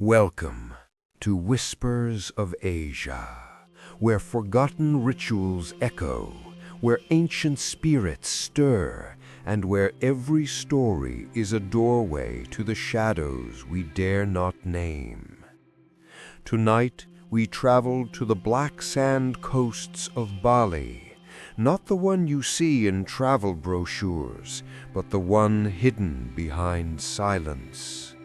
Welcome to Whispers of Asia, where forgotten rituals echo, where ancient spirits stir, and where every story is a doorway to the shadows we dare not name. Tonight, we travel to the black sand coasts of Bali, not the one you see in travel brochures, but the one hidden behind silence.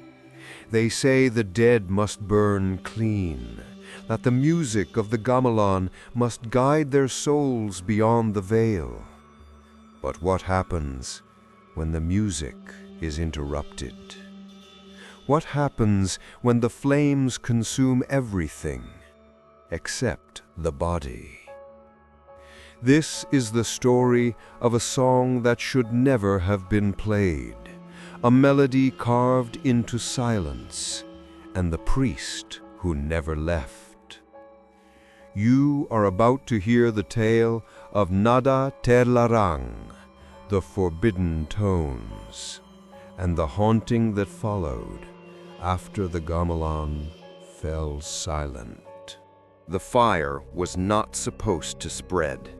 They say the dead must burn clean, that the music of the gamelan must guide their souls beyond the veil. But what happens when the music is interrupted? What happens when the flames consume everything except the body? This is the story of a song that should never have been played, a melody carved into silence, and the priest who never left. You are about to hear the tale of Nada Terlarang, the forbidden tones, and the haunting that followed after the gamelan fell silent. The fire was not supposed to spread.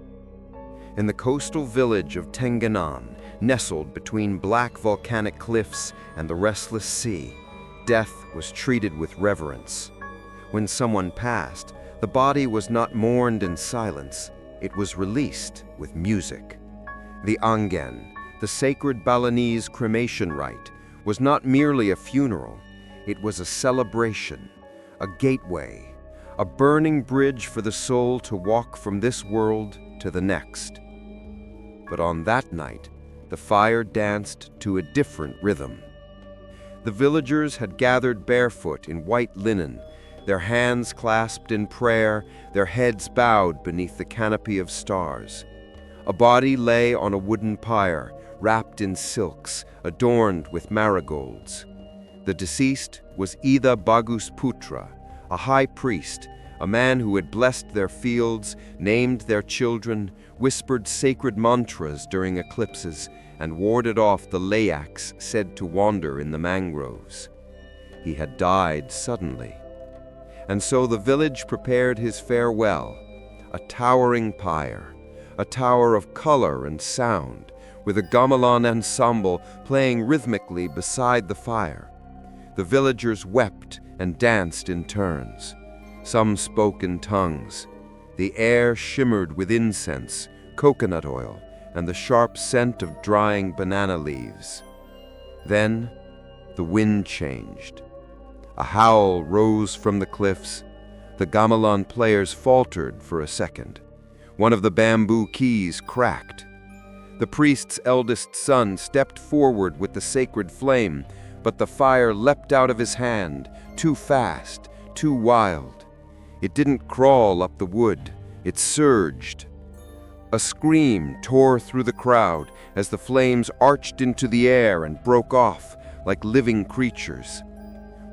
In the coastal village of Tenganan, nestled between black volcanic cliffs and the restless sea, death was treated with reverence. When someone passed, the body was not mourned in silence, it was released with music. The Ngaben, the sacred Balinese cremation rite, was not merely a funeral, it was a celebration, a gateway, a burning bridge for the soul to walk from this world to the next. But on that night, the fire danced to a different rhythm. The villagers had gathered barefoot in white linen, their hands clasped in prayer, their heads bowed beneath the canopy of stars. A body lay on a wooden pyre, wrapped in silks, adorned with marigolds. The deceased was Ida Bagus Putra, a high priest, a man who had blessed their fields, named their children, whispered sacred mantras during eclipses, and warded off the leyaks said to wander in the mangroves. He had died suddenly. And so the village prepared his farewell, a towering pyre, a tower of color and sound, with a gamelan ensemble playing rhythmically beside the fire. The villagers wept and danced in turns. Some spoke in tongues. The air shimmered with incense, coconut oil, and the sharp scent of drying banana leaves. Then the wind changed. A howl rose from the cliffs. The gamelan players faltered for a second. One of the bamboo keys cracked. The priest's eldest son stepped forward with the sacred flame, but the fire leapt out of his hand, too fast, too wild. It didn't crawl up the wood, it surged. A scream tore through the crowd as the flames arched into the air and broke off like living creatures.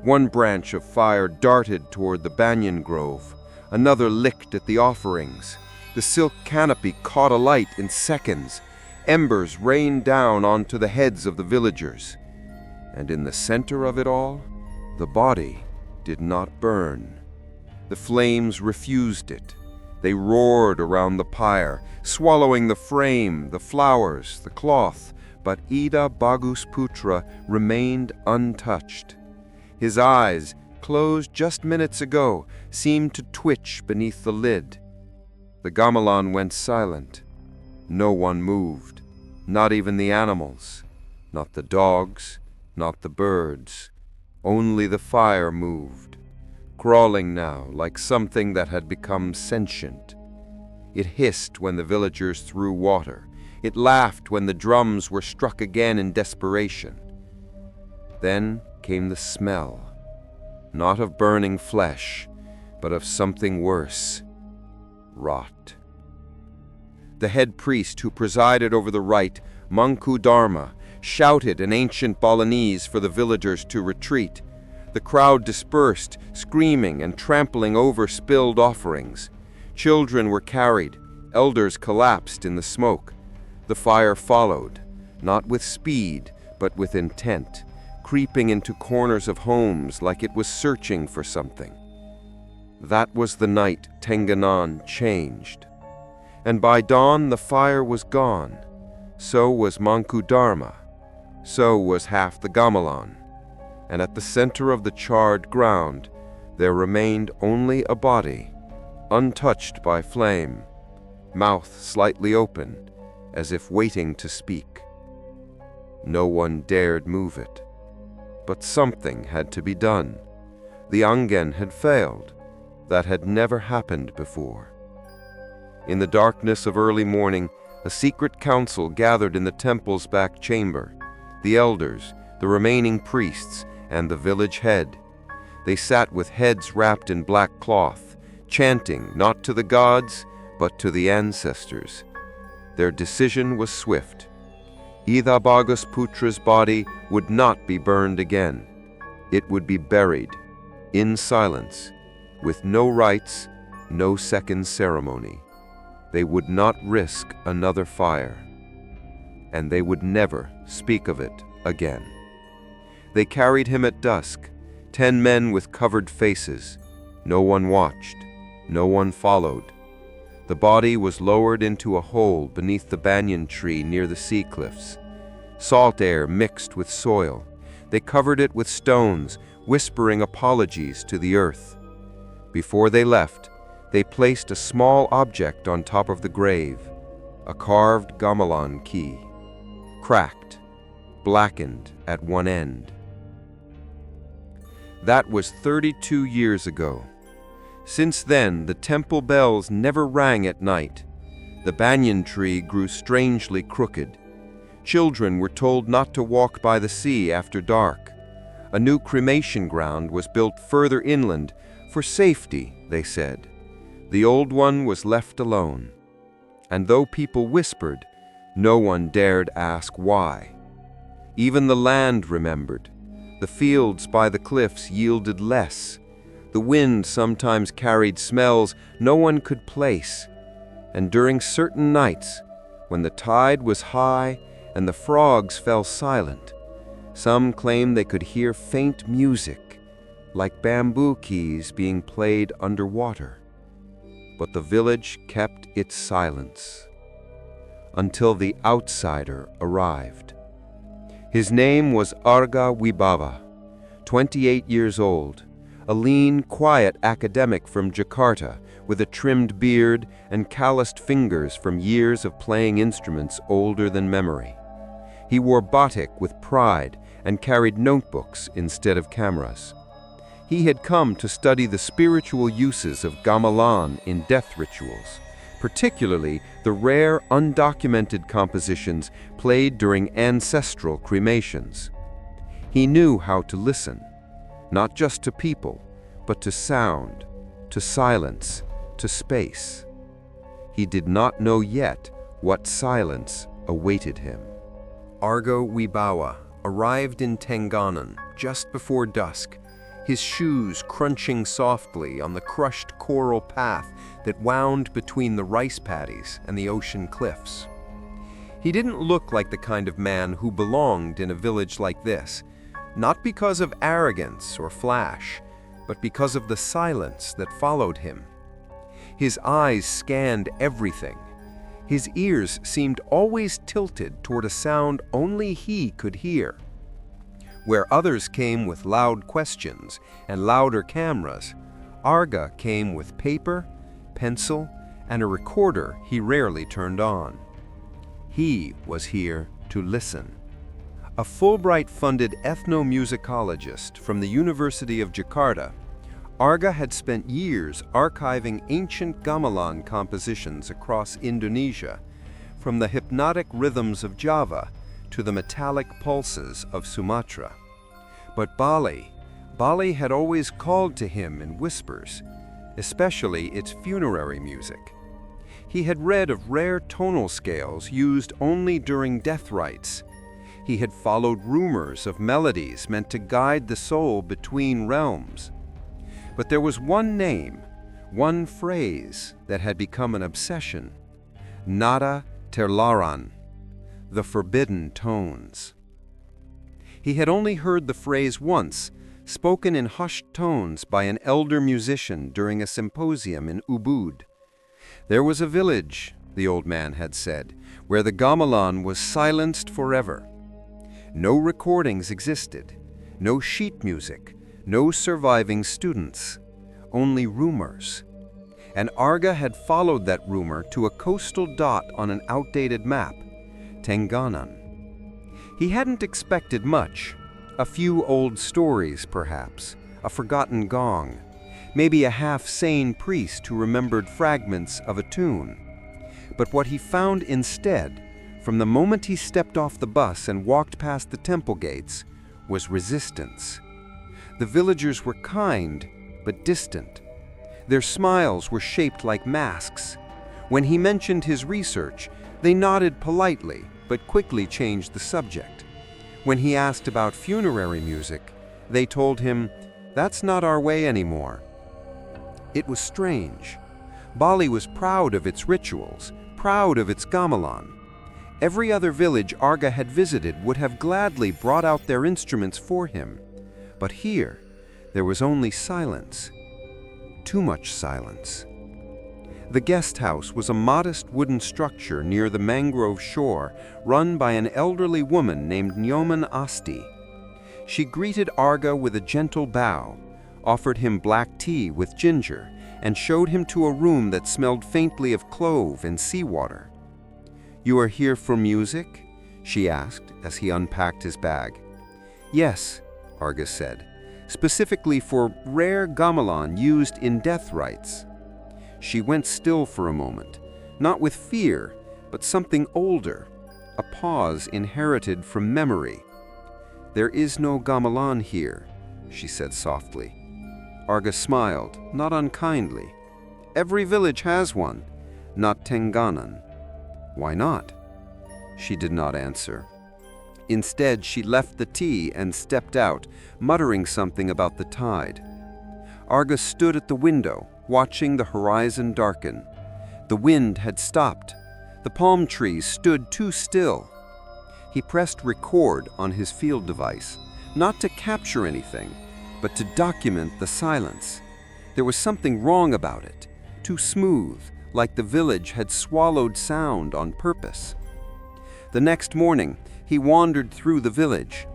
One branch of fire darted toward the banyan grove, another licked at the offerings. The silk canopy caught alight in seconds. Embers rained down onto the heads of the villagers. And in the center of it all, the body did not burn. The flames refused it. They roared around the pyre, swallowing the frame, the flowers, the cloth, but Ida Bagus Putra remained untouched. His eyes, closed just minutes ago, seemed to twitch beneath the lid. The gamelan went silent. No one moved, not even the animals, not the dogs, not the birds. Only the fire moved, crawling now like something that had become sentient. It hissed when the villagers threw water. It laughed when the drums were struck again in desperation. Then came the smell, not of burning flesh, but of something worse, rot. The head priest who presided over the rite, Mangku Dharma, shouted in ancient Balinese for the villagers to retreat. The crowd dispersed, screaming and trampling over spilled offerings. Children were carried, elders collapsed in the smoke. The fire followed, not with speed, but with intent, creeping into corners of homes like it was searching for something. That was the night Tenganan changed. And by dawn the fire was gone. So was Mangku Dharma. So was half the Gamelan. And at the center of the charred ground, there remained only a body, untouched by flame, mouth slightly open, as if waiting to speak. No one dared move it. But something had to be done. The Ngaben had failed. That had never happened before. In the darkness of early morning, a secret council gathered in the temple's back chamber. The elders, the remaining priests, and the village head. They sat with heads wrapped in black cloth, chanting not to the gods, but to the ancestors. Their decision was swift. Idhabagus Putra's body would not be burned again. It would be buried, in silence, with no rites, no second ceremony. They would not risk another fire. And they would never speak of it again. They carried him at dusk, 10 men with covered faces. No one watched, no one followed. The body was lowered into a hole beneath the banyan tree near the sea cliffs. Salt air mixed with soil. They covered it with stones, whispering apologies to the earth. Before they left, they placed a small object on top of the grave, a carved gamelan key, cracked, blackened at one end. That was 32 years ago. Since then, the temple bells never rang at night. The banyan tree grew strangely crooked. Children were told not to walk by the sea after dark. A new cremation ground was built further inland, for safety, they said. The old one was left alone. And though people whispered, no one dared ask why. Even the land remembered. The fields by the cliffs yielded less. The wind sometimes carried smells no one could place. And during certain nights, when the tide was high and the frogs fell silent, some claimed they could hear faint music, like bamboo keys being played underwater. But the village kept its silence until the outsider arrived. His name was Arga Wibava, 28 years old, a lean, quiet academic from Jakarta with a trimmed beard and calloused fingers from years of playing instruments older than memory. He wore batik with pride and carried notebooks instead of cameras. He had come to study the spiritual uses of gamelan in death rituals, particularly the rare, undocumented compositions played during ancestral cremations. He knew how to listen, not just to people, but to sound, to silence, to space. He did not know yet what silence awaited him. Argo Wibawa arrived in Tenganan just before dusk, his shoes crunching softly on the crushed coral path that wound between the rice paddies and the ocean cliffs. He didn't look like the kind of man who belonged in a village like this, not because of arrogance or flash, but because of the silence that followed him. His eyes scanned everything. His ears seemed always tilted toward a sound only he could hear. Where others came with loud questions and louder cameras, Arga came with paper, pencil, and a recorder he rarely turned on. He was here to listen. A Fulbright-funded ethnomusicologist from the University of Jakarta, Arga had spent years archiving ancient gamelan compositions across Indonesia, from the hypnotic rhythms of Java to the metallic pulses of Sumatra. But Bali had always called to him in whispers, especially its funerary music. He had read of rare tonal scales used only during death rites. He had followed rumors of melodies meant to guide the soul between realms. But there was one name, one phrase that had become an obsession: Nada Terlarang, the forbidden tones. He had only heard the phrase once, spoken in hushed tones by an elder musician during a symposium in Ubud. There was a village, the old man had said, where the gamelan was silenced forever. No recordings existed, no sheet music, no surviving students, only rumors. And Arga had followed that rumor to a coastal dot on an outdated map, Tenganan. He hadn't expected much, a few old stories perhaps, a forgotten gong, maybe a half-sane priest who remembered fragments of a tune. But what he found instead, from the moment he stepped off the bus and walked past the temple gates, was resistance. The villagers were kind, but distant. Their smiles were shaped like masks. When he mentioned his research, they nodded politely, but quickly changed the subject. When he asked about funerary music, they told him, "That's not our way anymore." It was strange. Bali was proud of its rituals, proud of its gamelan. Every other village Arga had visited would have gladly brought out their instruments for him. But here, there was only silence. Too much silence. The guest house was a modest wooden structure near the mangrove shore, run by an elderly woman named Ngaben Asti. She greeted Arga with a gentle bow, offered him black tea with ginger, and showed him to a room that smelled faintly of clove and seawater. "You are here for music?" she asked as he unpacked his bag. "Yes," Arga said, "specifically for rare gamelan used in death rites." She went still for a moment, not with fear, but something older, a pause inherited from memory. "There is no gamelan here," she said softly. Arga smiled, not unkindly. "Every village has one, not Tenganan." "Why not?" She did not answer. Instead, she left the tea and stepped out, muttering something about the tide. Arga stood at the window, watching the horizon darken. The wind had stopped. The palm trees stood too still. He pressed record on his field device, not to capture anything, but to document the silence. There was something wrong about it, too smooth, like the village had swallowed sound on purpose. The next morning, he wandered through the village.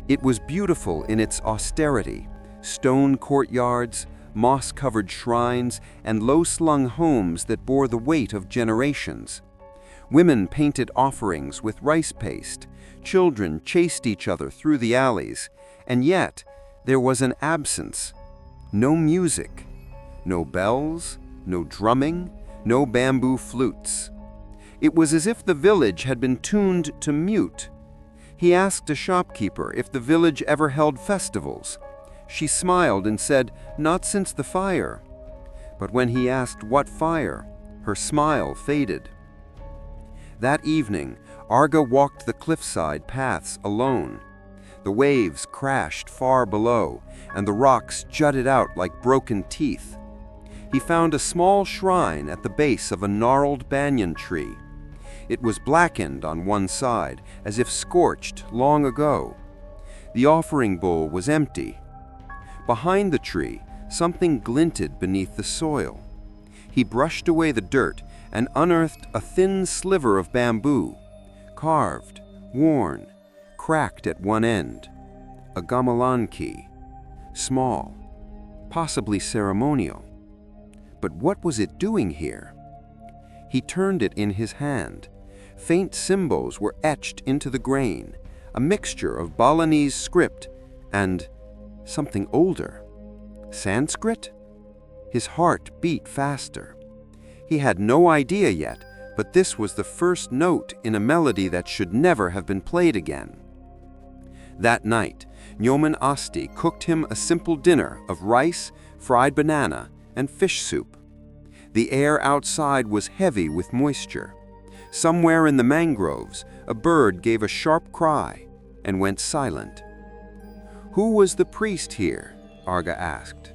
It was beautiful in its austerity, stone courtyards, moss-covered shrines, and low-slung homes that bore the weight of generations. Women painted offerings with rice paste, children chased each other through the alleys, and yet there was an absence. No music, no bells, no drumming, no bamboo flutes. It was as if the village had been tuned to mute. He asked a shopkeeper if the village ever held festivals. She smiled and said, "Not since the fire." But when he asked what fire, her smile faded. That evening, Arga walked the cliffside paths alone. The waves crashed far below, and the rocks jutted out like broken teeth. He found a small shrine at the base of a gnarled banyan tree. It was blackened on one side, as if scorched long ago. The offering bowl was empty. Behind the tree, something glinted beneath the soil. He brushed away the dirt and unearthed a thin sliver of bamboo, carved, worn, cracked at one end. A gamelan key, small, possibly ceremonial. But what was it doing here? He turned it in his hand. Faint symbols were etched into the grain, a mixture of Balinese script and something older. Sanskrit? His heart beat faster. He had no idea yet, but this was the first note in a melody that should never have been played again. That night, Ngaben Asti cooked him a simple dinner of rice, fried banana, and fish soup. The air outside was heavy with moisture. Somewhere in the mangroves, a bird gave a sharp cry and went silent. "Who was the priest here?" Arga asked.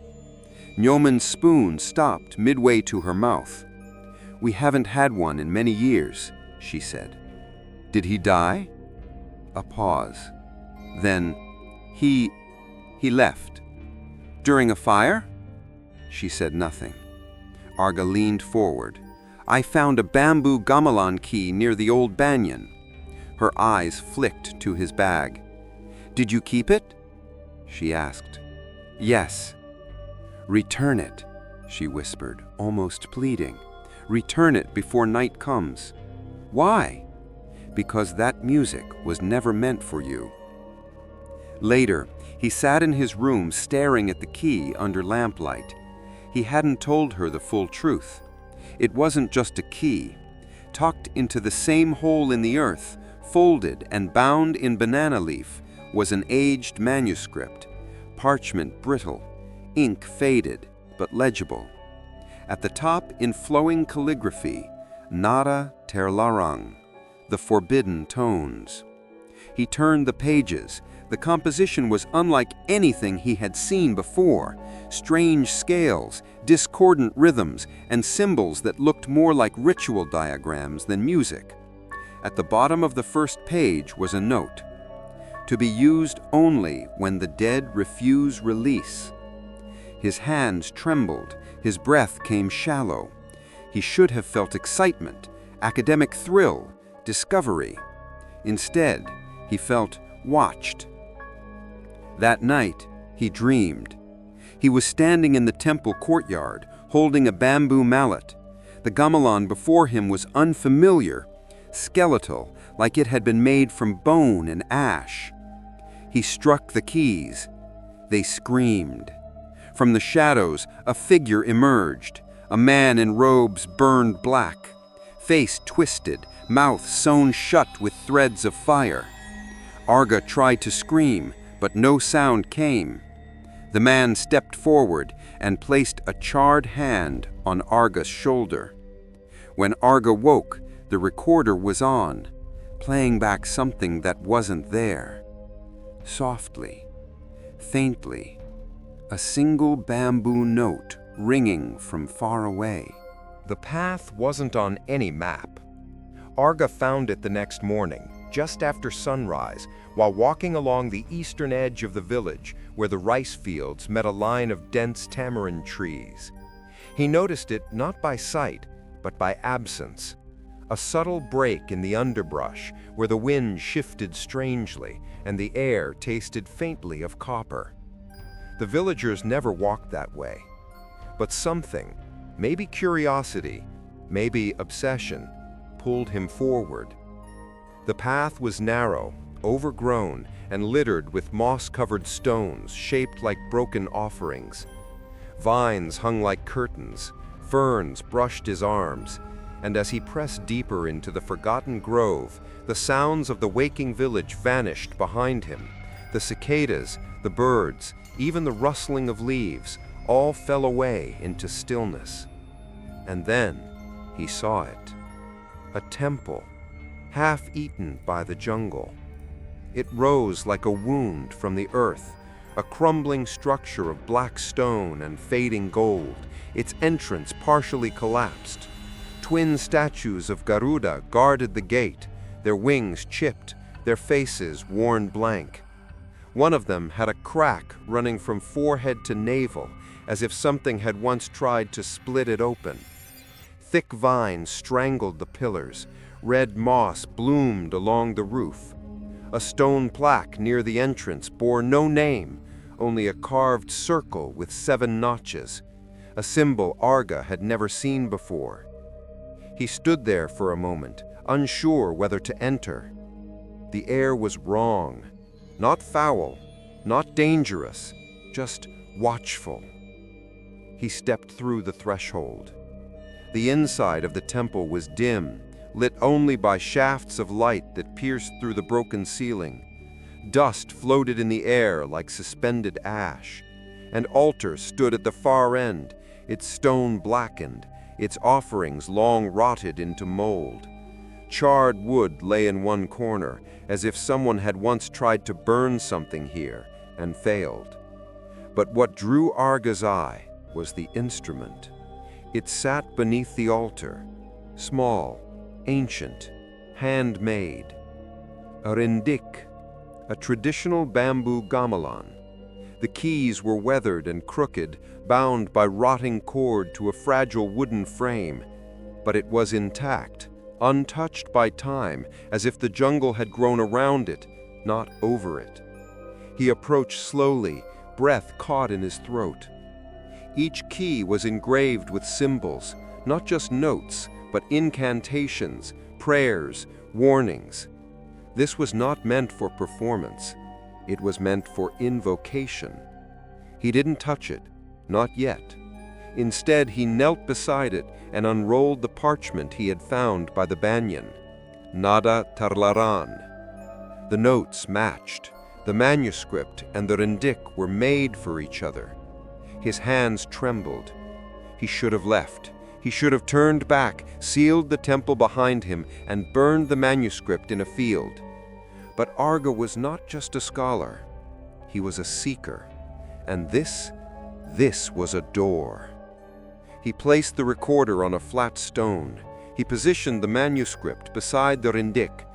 Ngaben's spoon stopped midway to her mouth. "We haven't had one in many years," she said. "Did he die?" A pause. Then he left. During a fire? She said nothing. Arga leaned forward. I found a bamboo gamelan key near the old banyan. Her eyes flicked to his bag. Did you keep it? She asked. Yes. Return it, she whispered, almost pleading. Return it before night comes. Why? Because that music was never meant for you. Later, he sat in his room staring at the key under lamplight. He hadn't told her the full truth. It wasn't just a key. Tucked into the same hole in the earth, folded and bound in banana leaf, was an aged manuscript, parchment brittle, ink faded but legible. At the top, in flowing calligraphy, Nara Terlarang, the forbidden tones. He turned the pages. The composition was unlike anything he had seen before. Strange scales, discordant rhythms, and symbols that looked more like ritual diagrams than music. At the bottom of the first page was a note: to be used only when the dead refuse release. His hands trembled, his breath came shallow. He should have felt excitement, academic thrill, discovery. Instead, he felt watched. That night, he dreamed. He was standing in the temple courtyard, holding a bamboo mallet. The gamelan before him was unfamiliar, skeletal, like it had been made from bone and ash. He struck the keys. They screamed. From the shadows, a figure emerged, a man in robes burned black, face twisted, mouth sewn shut with threads of fire. Arga tried to scream, but no sound came. The man stepped forward and placed a charred hand on Arga's shoulder. When Arga woke, the recorder was on, playing back something that wasn't there. Softly, faintly, a single bamboo note ringing from far away. The path wasn't on any map. Arga found it the next morning, just after sunrise, while walking along the eastern edge of the village where the rice fields met a line of dense tamarind trees. He noticed it not by sight, but by absence. A subtle break in the underbrush where the wind shifted strangely and the air tasted faintly of copper. The villagers never walked that way. But something, maybe curiosity, maybe obsession, pulled him forward. The path was narrow, overgrown, and littered with moss-covered stones shaped like broken offerings. Vines hung like curtains, ferns brushed his arms, and as he pressed deeper into the forgotten grove, the sounds of the waking village vanished behind him. The cicadas, the birds, even the rustling of leaves, all fell away into stillness. And then he saw it. A temple, half-eaten by the jungle. It rose like a wound from the earth, a crumbling structure of black stone and fading gold, its entrance partially collapsed. Twin statues of Garuda guarded the gate, their wings chipped, their faces worn blank. One of them had a crack running from forehead to navel, as if something had once tried to split it open. Thick vines strangled the pillars. Red moss bloomed along the roof. A stone plaque near the entrance bore no name, only a carved circle with 7 notches, a symbol Arga had never seen before. He stood there for a moment, unsure whether to enter. The air was wrong, not foul, not dangerous, just watchful. He stepped through the threshold. The inside of the temple was dim, lit only by shafts of light that pierced through the broken ceiling. Dust floated in the air like suspended ash. An altar stood at the far end, its stone blackened, its offerings long rotted into mold. Charred wood lay in one corner, as if someone had once tried to burn something here and failed. But what drew Arga's eye was the instrument. It sat beneath the altar, small, ancient, handmade. A rindik, a traditional bamboo gamelan. The keys were weathered and crooked, bound by rotting cord to a fragile wooden frame, but it was intact, untouched by time, as if the jungle had grown around it, not over it. He approached slowly, breath caught in his throat. Each key was engraved with symbols, not just notes, but incantations, prayers, warnings. This was not meant for performance. It was meant for invocation. He didn't touch it, not yet. Instead, he knelt beside it and unrolled the parchment he had found by the banyan. Nada tarlaran. The notes matched. The manuscript and the rindik were made for each other. His hands trembled. He should have left. He should have turned back, sealed the temple behind him, and burned the manuscript in a field. But Arga was not just a scholar. He was a seeker. And this was a door. He placed the recorder on a flat stone. He positioned the manuscript beside the rindik.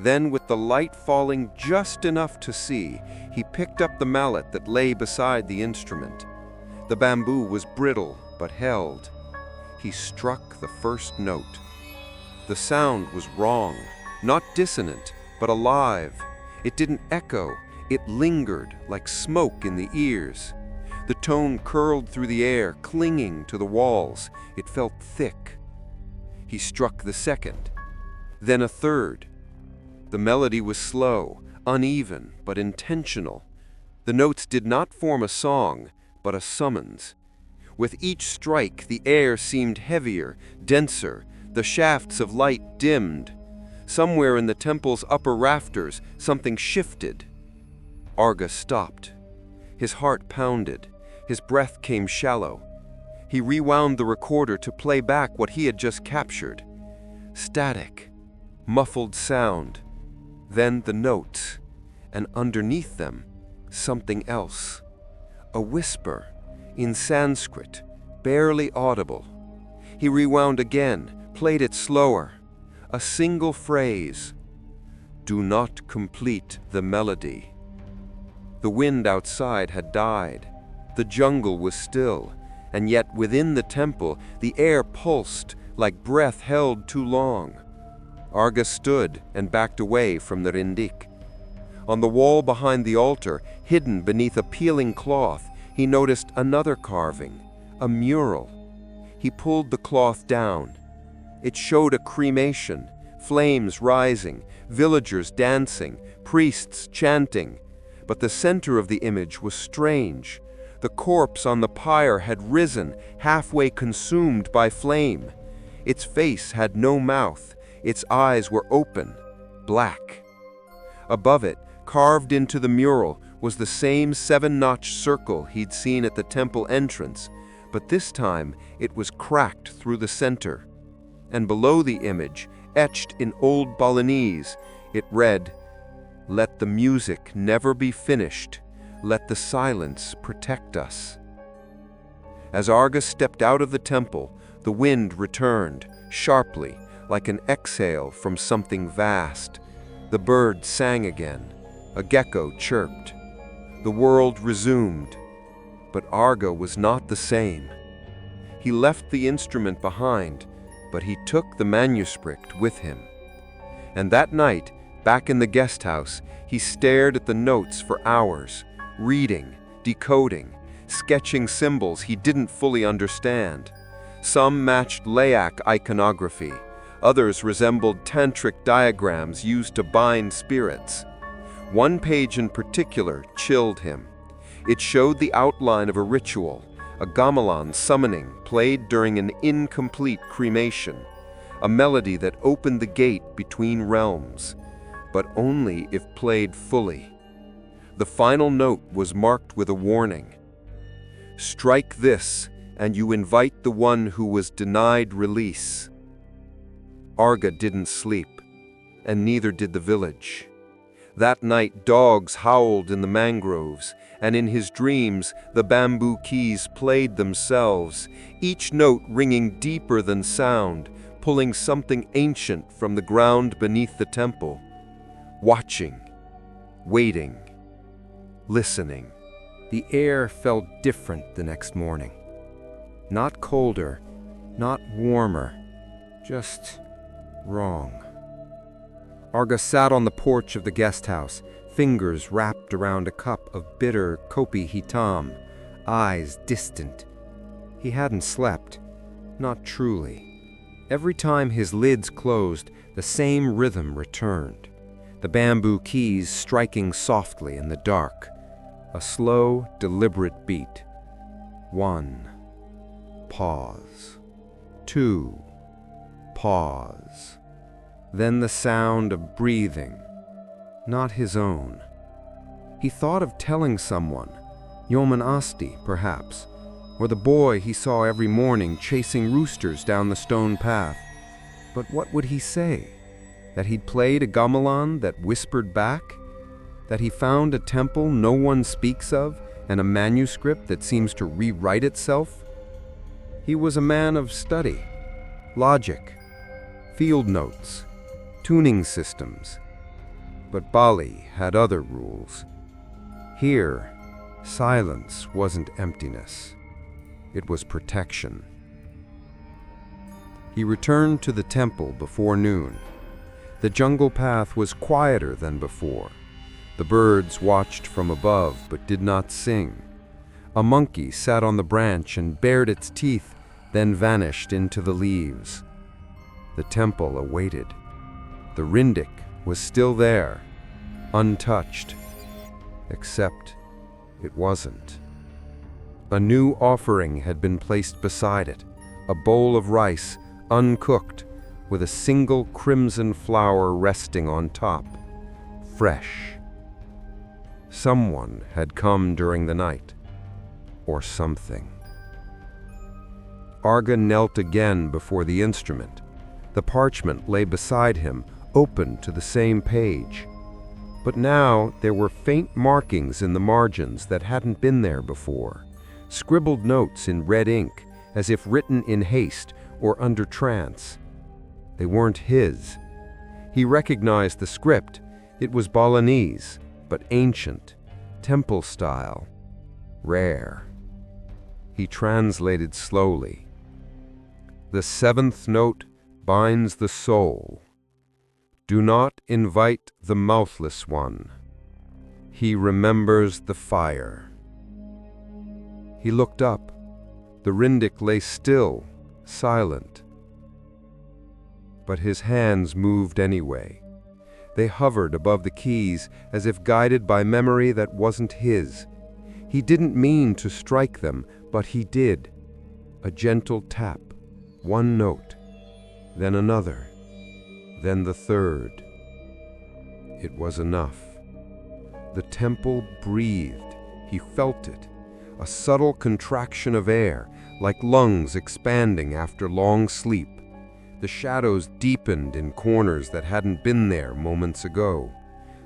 Then, with the light falling just enough to see, he picked up the mallet that lay beside the instrument. The bamboo was brittle, but held. He struck the first note. The sound was wrong, not dissonant, but alive. It didn't echo, it lingered like smoke in the ears. The tone curled through the air, clinging to the walls. It felt thick. He struck the second, then a third. The melody was slow, uneven, but intentional. The notes did not form a song, but a summons. With each strike, the air seemed heavier, denser, the shafts of light dimmed. Somewhere in the temple's upper rafters, something shifted. Arga stopped. His heart pounded. His breath came shallow. He rewound the recorder to play back what he had just captured. Static, muffled sound. Then the notes, and underneath them, something else. A whisper, in Sanskrit, barely audible. He rewound again, played it slower. A single phrase. Do not complete the melody. The wind outside had died. The jungle was still, and yet within the temple, the air pulsed like breath held too long. Arga stood and backed away from the rindik. On the wall behind the altar, hidden beneath a peeling cloth, he noticed another carving, a mural. He pulled the cloth down. It showed a cremation, flames rising, villagers dancing, priests chanting. But the center of the image was strange. The corpse on the pyre had risen, halfway consumed by flame. Its face had no mouth. Its eyes were open, black. Above it, carved into the mural, was the same 7-notch circle he'd seen at the temple entrance, but this time it was cracked through the center. And below the image, etched in old Balinese, it read, "Let the music never be finished. Let the silence protect us." As Arga stepped out of the temple, the wind returned, sharply, like an exhale from something vast. The bird sang again. A gecko chirped. The world resumed. But Arga was not the same. He left the instrument behind, but he took the manuscript with him. And that night, back in the guest house, he stared at the notes for hours, reading, decoding, sketching symbols he didn't fully understand. Some matched leyak iconography. Others resembled tantric diagrams used to bind spirits. One page in particular chilled him. It showed the outline of a ritual, a gamelan summoning played during an incomplete cremation, a melody that opened the gate between realms, but only if played fully. The final note was marked with a warning. Strike this, and you invite the one who was denied release. Arga didn't sleep, and neither did the village. That night, dogs howled in the mangroves, and in his dreams, the bamboo keys played themselves, each note ringing deeper than sound, pulling something ancient from the ground beneath the temple. Watching, waiting, listening. The air felt different the next morning. Not colder, not warmer, just wrong. Arga sat on the porch of the guest house, fingers wrapped around a cup of bitter kopi hitam, eyes distant. He hadn't slept, not truly. Every time his lids closed, the same rhythm returned, the bamboo keys striking softly in the dark, a slow, deliberate beat. 1, pause. 2, pause. Then the sound of breathing, not his own. He thought of telling someone, Yoman Asti, perhaps, or the boy he saw every morning chasing roosters down the stone path. But what would he say? That he'd played a gamelan that whispered back? That he found a temple no one speaks of and a manuscript that seems to rewrite itself? He was a man of study, logic, field notes, tuning systems. But Bali had other rules. Here, silence wasn't emptiness. It was protection. He returned to the temple before noon. The jungle path was quieter than before. The birds watched from above but did not sing. A monkey sat on the branch and bared its teeth, then vanished into the leaves. The temple awaited. The rindik was still there, untouched, except it wasn't. A new offering had been placed beside it, a bowl of rice, uncooked, with a single crimson flower resting on top, fresh. Someone had come during the night, or something. Arga knelt again before the instrument. The parchment lay beside him, open to the same page. But now there were faint markings in the margins that hadn't been there before, scribbled notes in red ink, as if written in haste or under trance. They weren't his. He recognized the script. It was Balinese, but ancient, temple style, rare. He translated slowly. The 7th note binds the soul. Do not invite the mouthless one. He remembers the fire. He looked up. The rindik lay still, silent. But his hands moved anyway. They hovered above the keys as if guided by memory that wasn't his. He didn't mean to strike them, but he did. A gentle tap, one note, then another, then the third. It was enough. The temple breathed. He felt it, a subtle contraction of air, like lungs expanding after long sleep. The shadows deepened in corners that hadn't been there moments ago.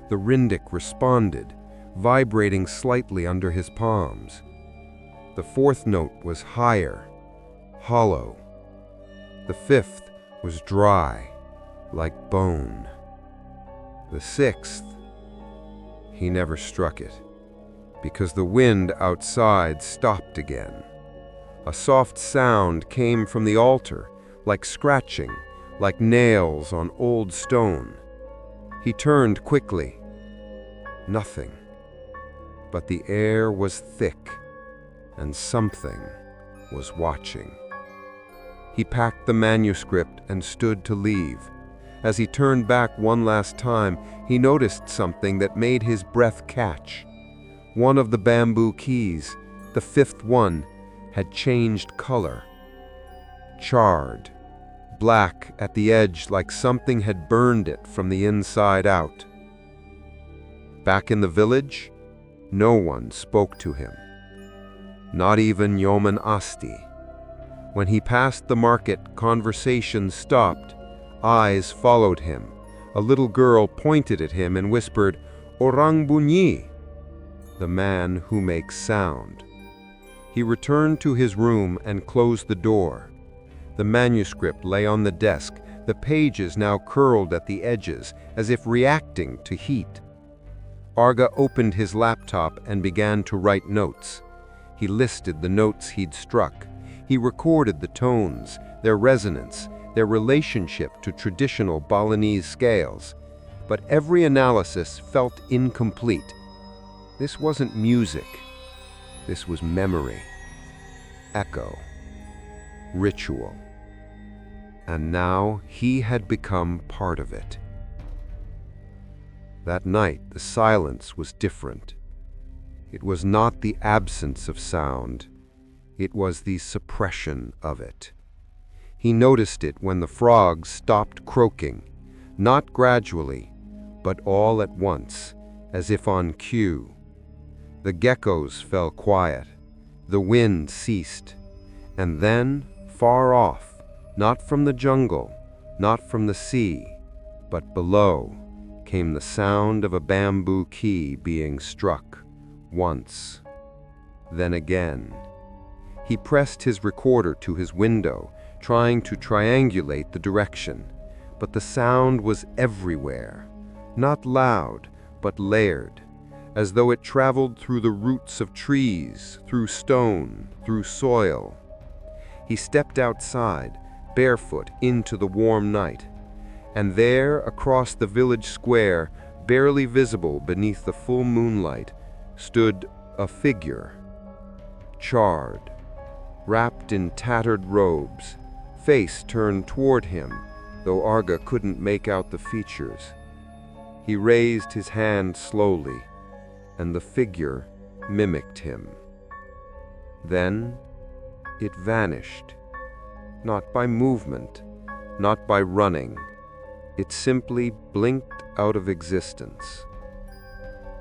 The rindik responded, vibrating slightly under his palms. The 4th note was higher, hollow. The 5th was dry, like bone. The 6th, he never struck it, because the wind outside stopped again. A soft sound came from the altar, like scratching, like nails on old stone. He turned quickly. Nothing. But the air was thick, and something was watching. He packed the manuscript and stood to leave. As he turned back one last time, he noticed something that made his breath catch. One of the bamboo keys, the 5th one, had changed color. Charred, black at the edge like something had burned it from the inside out. Back in the village, no one spoke to him. Not even Yoman Asti. When he passed the market, conversation stopped. Eyes followed him. A little girl pointed at him and whispered, "Orang bunyi," the man who makes sound. He returned to his room and closed the door. The manuscript lay on the desk, the pages now curled at the edges, as if reacting to heat. Arga opened his laptop and began to write notes. He listed the notes he'd struck. He recorded the tones, their resonance, their relationship to traditional Balinese scales. But every analysis felt incomplete. This wasn't music. This was memory, echo, ritual. And now he had become part of it. That night, the silence was different. It was not the absence of sound. It was the suppression of it. He noticed it when the frogs stopped croaking, not gradually, but all at once, as if on cue. The geckos fell quiet. The wind ceased. And then, far off, not from the jungle, not from the sea, but below, came the sound of a bamboo key being struck, once, then again. He pressed his recorder to his window, trying to triangulate the direction, but the sound was everywhere, not loud, but layered, as though it traveled through the roots of trees, through stone, through soil. He stepped outside, barefoot, into the warm night. And there, across the village square, barely visible beneath the full moonlight, stood a figure, charred, wrapped in tattered robes, face turned toward him, though Arga couldn't make out the features. He raised his hand slowly, and the figure mimicked him. Then it vanished, not by movement, not by running. It simply blinked out of existence.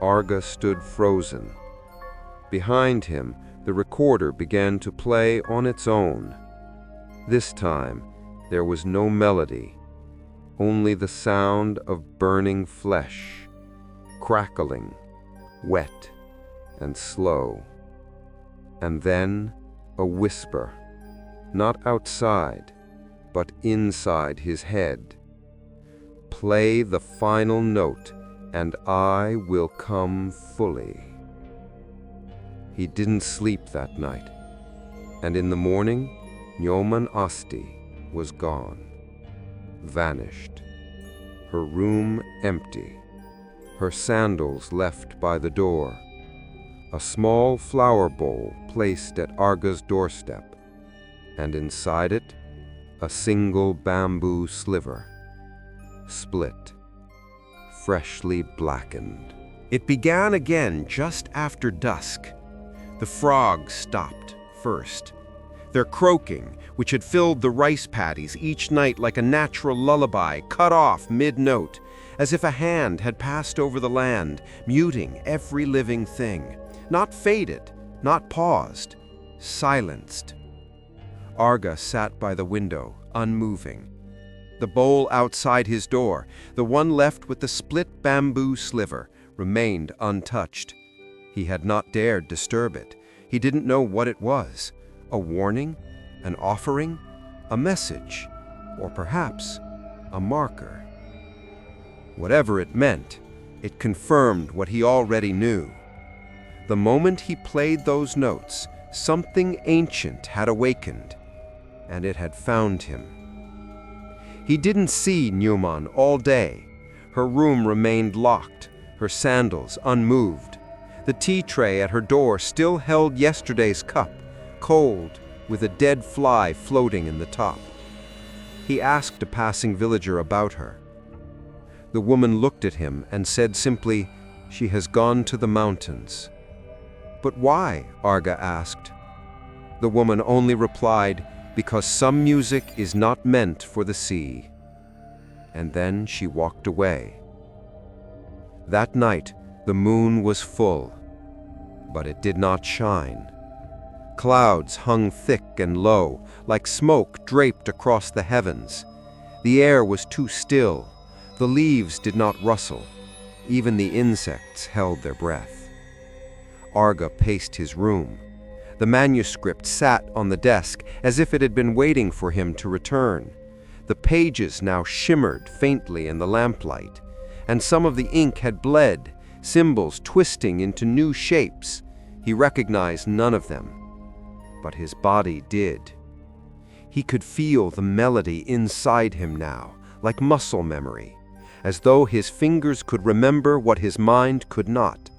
Arga stood frozen. Behind him, the recorder began to play on its own. This time, there was no melody, only the sound of burning flesh, crackling, wet and slow. And then a whisper, not outside, but inside his head. Play the final note, and I will come fully. He didn't sleep that night, and in the morning, Nyoman Asti was gone, vanished. Her room empty, her sandals left by the door, a small flower bowl placed at Arga's doorstep, and inside it, a single bamboo sliver, split, freshly blackened. It began again just after dusk. The frogs stopped first. Their croaking, which had filled the rice paddies each night like a natural lullaby, cut off mid-note, as if a hand had passed over the land, muting every living thing. Not faded, not paused, silenced. Arga sat by the window, unmoving. The bowl outside his door, the one left with the split bamboo sliver, remained untouched. He had not dared disturb it. He didn't know what it was. A warning? An offering? A message? Or perhaps a marker? Whatever it meant, it confirmed what he already knew. The moment he played those notes, something ancient had awakened, and it had found him. He didn't see Newman all day. Her room remained locked, her sandals unmoved. The tea tray at her door still held yesterday's cup, cold, with a dead fly floating in the top. He asked a passing villager about her. The woman looked at him and said simply, "She has gone to the mountains." "But why?" Arga asked. The woman only replied, "Because some music is not meant for the sea." And then she walked away. That night, the moon was full, but it did not shine. Clouds hung thick and low, like smoke draped across the heavens. The air was too still. The leaves did not rustle. Even the insects held their breath. Arga paced his room. The manuscript sat on the desk as if it had been waiting for him to return. The pages now shimmered faintly in the lamplight, and some of the ink had bled, symbols twisting into new shapes. He recognized none of them, but his body did. He could feel the melody inside him now, like muscle memory, as though his fingers could remember what his mind could not.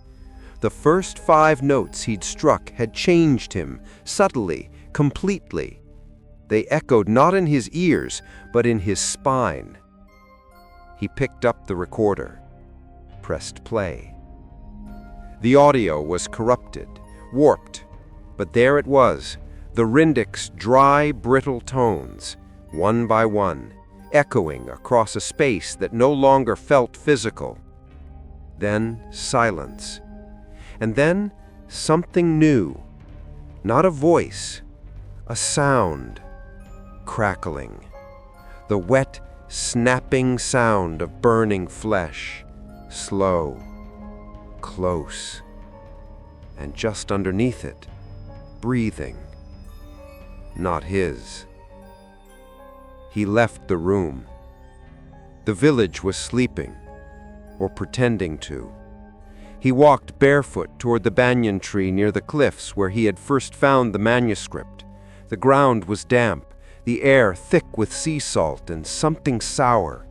The first 5 notes he'd struck had changed him, subtly, completely. They echoed not in his ears, but in his spine. He picked up the recorder, pressed play. The audio was corrupted, warped, but there it was, the Rindik's dry, brittle tones, one by one, echoing across a space that no longer felt physical. Then silence. And then something new. Not a voice, a sound. Crackling. The wet, snapping sound of burning flesh. Slow. Close. And just underneath it, breathing. Not his. He left the room. The village was sleeping, or pretending to. He walked barefoot toward the banyan tree near the cliffs where he had first found the manuscript. The ground was damp, the air thick with sea salt and something sour.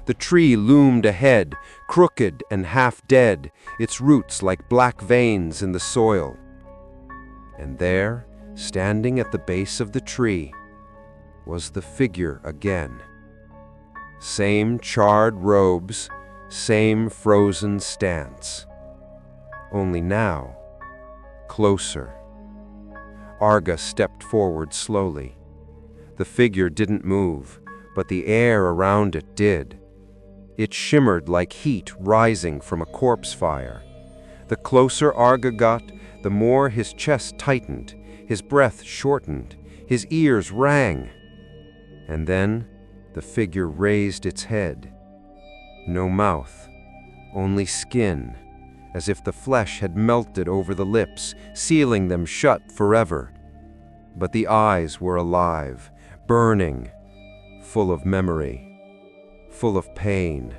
The tree loomed ahead, crooked and half dead, its roots like black veins in the soil. And there, standing at the base of the tree, was the figure again. Same charred robes, same frozen stance. Only now, closer. Arga stepped forward slowly. The figure didn't move, but the air around it did. It shimmered like heat rising from a corpse fire. The closer Arga got, the more his chest tightened, his breath shortened, his ears rang. And then the figure raised its head. No mouth, only skin, as if the flesh had melted over the lips, sealing them shut forever. But the eyes were alive, burning, full of memory, full of pain.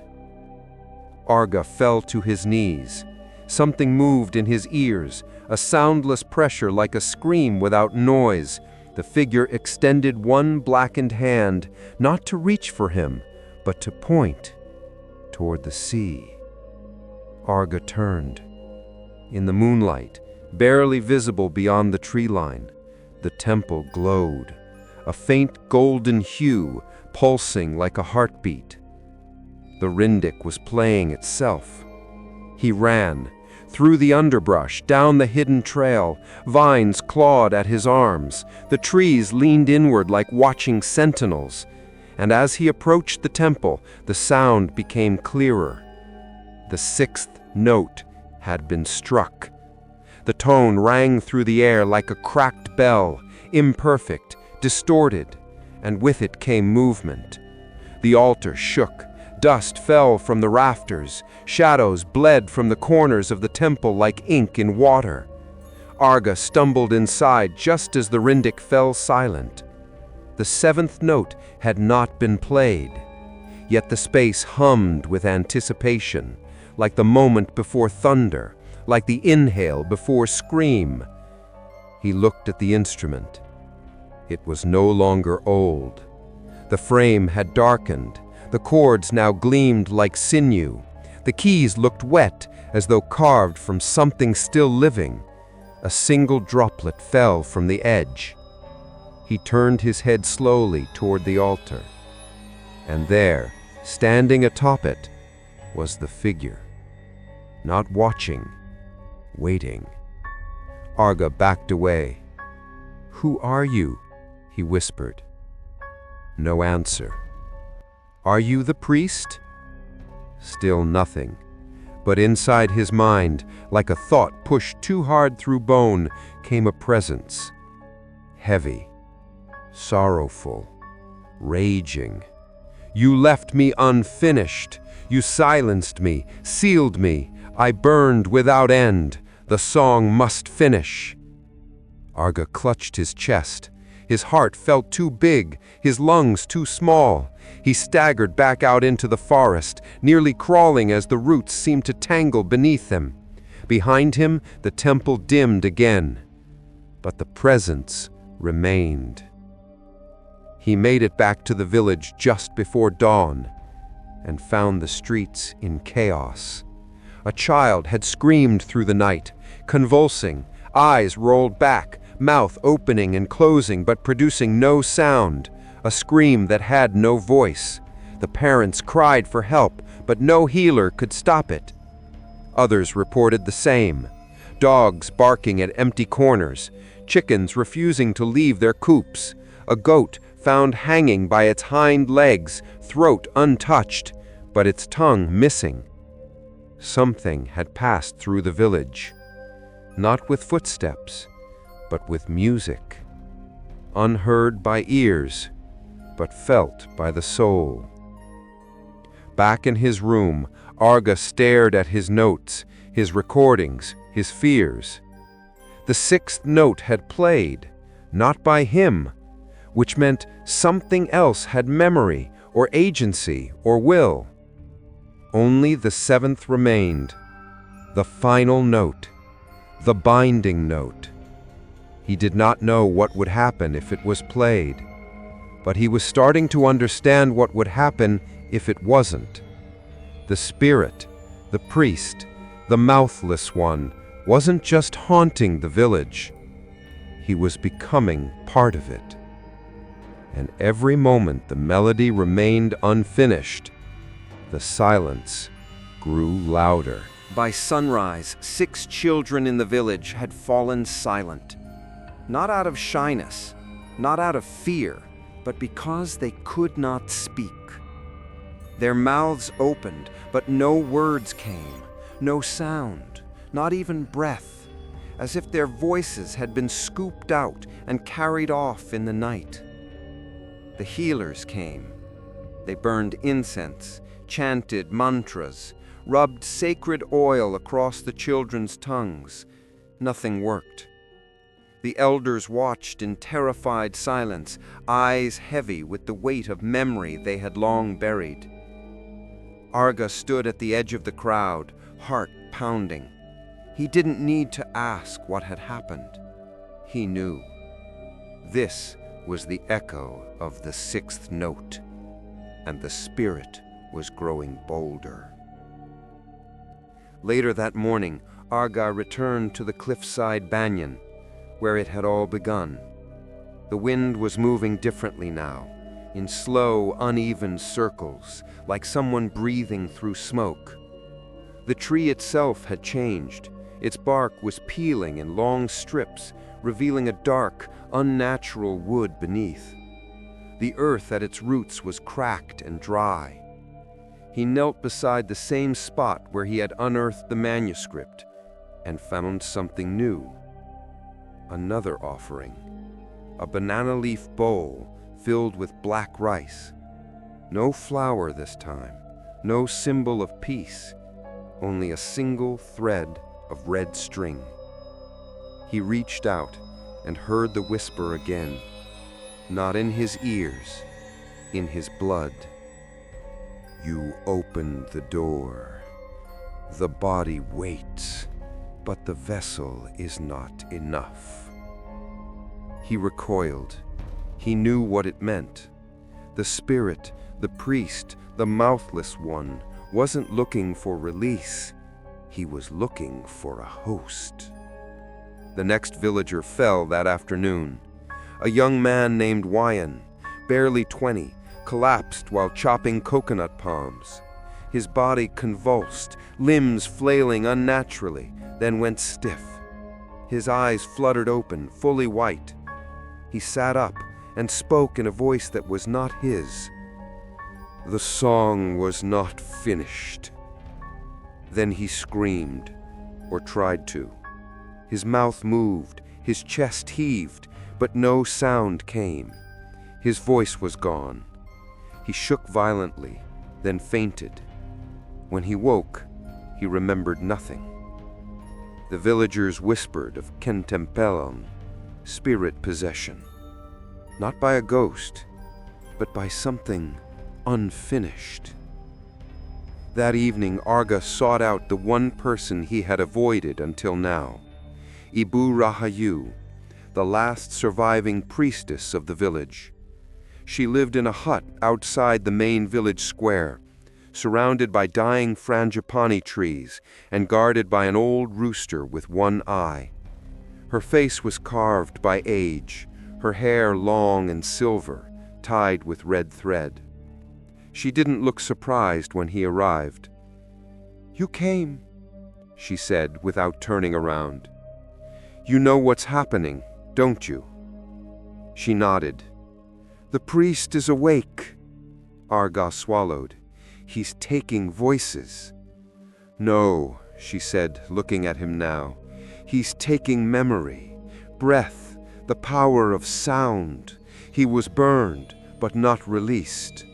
Arga fell to his knees. Something moved in his ears, a soundless pressure like a scream without noise. The figure extended one blackened hand, not to reach for him, but to point toward the sea. Arga turned. In the moonlight, barely visible beyond the tree line, the temple glowed, a faint golden hue pulsing like a heartbeat. The Rindik was playing itself. He ran, through the underbrush, down the hidden trail. Vines clawed at his arms. The trees leaned inward like watching sentinels. And as he approached the temple, the sound became clearer. The 6th note had been struck. The tone rang through the air like a cracked bell, imperfect, distorted, and with it came movement. The altar shook. Dust fell from the rafters. Shadows bled from the corners of the temple like ink in water. Arga stumbled inside just as the Rindik fell silent. The 7th note had not been played, yet the space hummed with anticipation, like the moment before thunder, like the inhale before scream. He looked at the instrument. It was no longer old. The frame had darkened. The chords now gleamed like sinew. The keys looked wet, as though carved from something still living. A single droplet fell from the edge. He turned his head slowly toward the altar. And there, standing atop it, was the figure. Not watching, waiting. Arga backed away. "Who are you?" he whispered. No answer. "Are you the priest?" Still nothing. But inside his mind, like a thought pushed too hard through bone, came a presence. Heavy, sorrowful, raging. "You left me unfinished. You silenced me, sealed me. I burned without end. The song must finish." Arga clutched his chest. His heart felt too big, his lungs too small. He staggered back out into the forest, nearly crawling as the roots seemed to tangle beneath him. Behind him, the temple dimmed again, but the presence remained. He made it back to the village just before dawn and found the streets in chaos. A child had screamed through the night, convulsing, eyes rolled back, mouth opening and closing but producing no sound, a scream that had no voice. The parents cried for help, but no healer could stop it. Others reported the same. Dogs barking at empty corners, chickens refusing to leave their coops, a goat found hanging by its hind legs, throat untouched, but its tongue missing. Something had passed through the village, not with footsteps, but with music, unheard by ears, but felt by the soul. Back in his room, Arga stared at his notes, his recordings, his fears. The sixth note had played, not by him, which meant something else had memory or agency or will. Only the seventh remained, the final note, the binding note. He did not know what would happen if it was played, but he was starting to understand what would happen if it wasn't. The spirit, the priest, the mouthless one, wasn't just haunting the village. He was becoming part of it. And every moment the melody remained unfinished, the silence grew louder. By sunrise, 6 children in the village had fallen silent. Not out of shyness, not out of fear, but because they could not speak. Their mouths opened, but no words came, no sound, not even breath, as if their voices had been scooped out and carried off in the night. The healers came. They burned incense, chanted mantras, rubbed sacred oil across the children's tongues. Nothing worked. The elders watched in terrified silence, eyes heavy with the weight of memory they had long buried. Arga stood at the edge of the crowd, heart pounding. He didn't need to ask what had happened. He knew. This was the echo of the 6th note, and the spirit was growing bolder. Later that morning, Arga returned to the cliffside banyan, where it had all begun. The wind was moving differently now, in slow, uneven circles, like someone breathing through smoke. The tree itself had changed. Its bark was peeling in long strips, revealing a dark, unnatural wood beneath. The earth at its roots was cracked and dry. He knelt beside the same spot where he had unearthed the manuscript and found something new. Another offering, a banana leaf bowl filled with black rice. No flower this time, no symbol of peace, only a single thread of red string. He reached out and heard the whisper again, not in his ears, in his blood. You opened the door. The body waits, but the vessel is not enough. He recoiled. He knew what it meant. The spirit, the priest, the mouthless one, wasn't looking for release. He was looking for a host. The next villager fell that afternoon. A young man named Wyan, barely 20, collapsed while chopping coconut palms. His body convulsed, limbs flailing unnaturally, then went stiff. His eyes fluttered open, fully white. He sat up and spoke in a voice that was not his. The song was not finished. Then he screamed, or tried to. His mouth moved, his chest heaved, but no sound came. His voice was gone. He shook violently, then fainted. When he woke, he remembered nothing. The villagers whispered of kentempelan, spirit possession. Not by a ghost, but by something unfinished. That evening, Arga sought out the one person he had avoided until now, Ibu Rahayu, the last surviving priestess of the village. She lived in a hut outside the main village square, surrounded by dying frangipani trees and guarded by an old rooster with one eye. Her face was carved by age, her hair long and silver, tied with red thread. She didn't look surprised when he arrived. "You came," she said without turning around. "You know what's happening, don't you?" She nodded. "The priest is awake." Arga swallowed. "He's taking voices." "No," she said, looking at him now. "He's taking memory, breath, the power of sound. He was burned, but not released."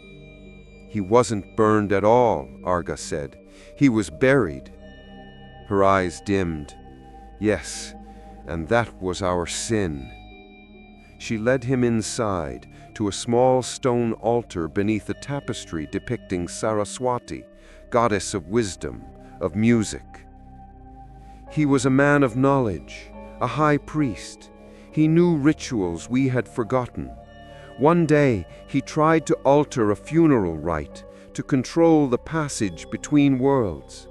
"He wasn't burned at all," Arga said. "He was buried." Her eyes dimmed. "Yes, and that was our sin." She led him inside, to a small stone altar beneath a tapestry depicting Saraswati, goddess of wisdom, of music. He was a man of knowledge, a high priest. He knew rituals we had forgotten. One day, he tried to alter a funeral rite to control the passage between worlds.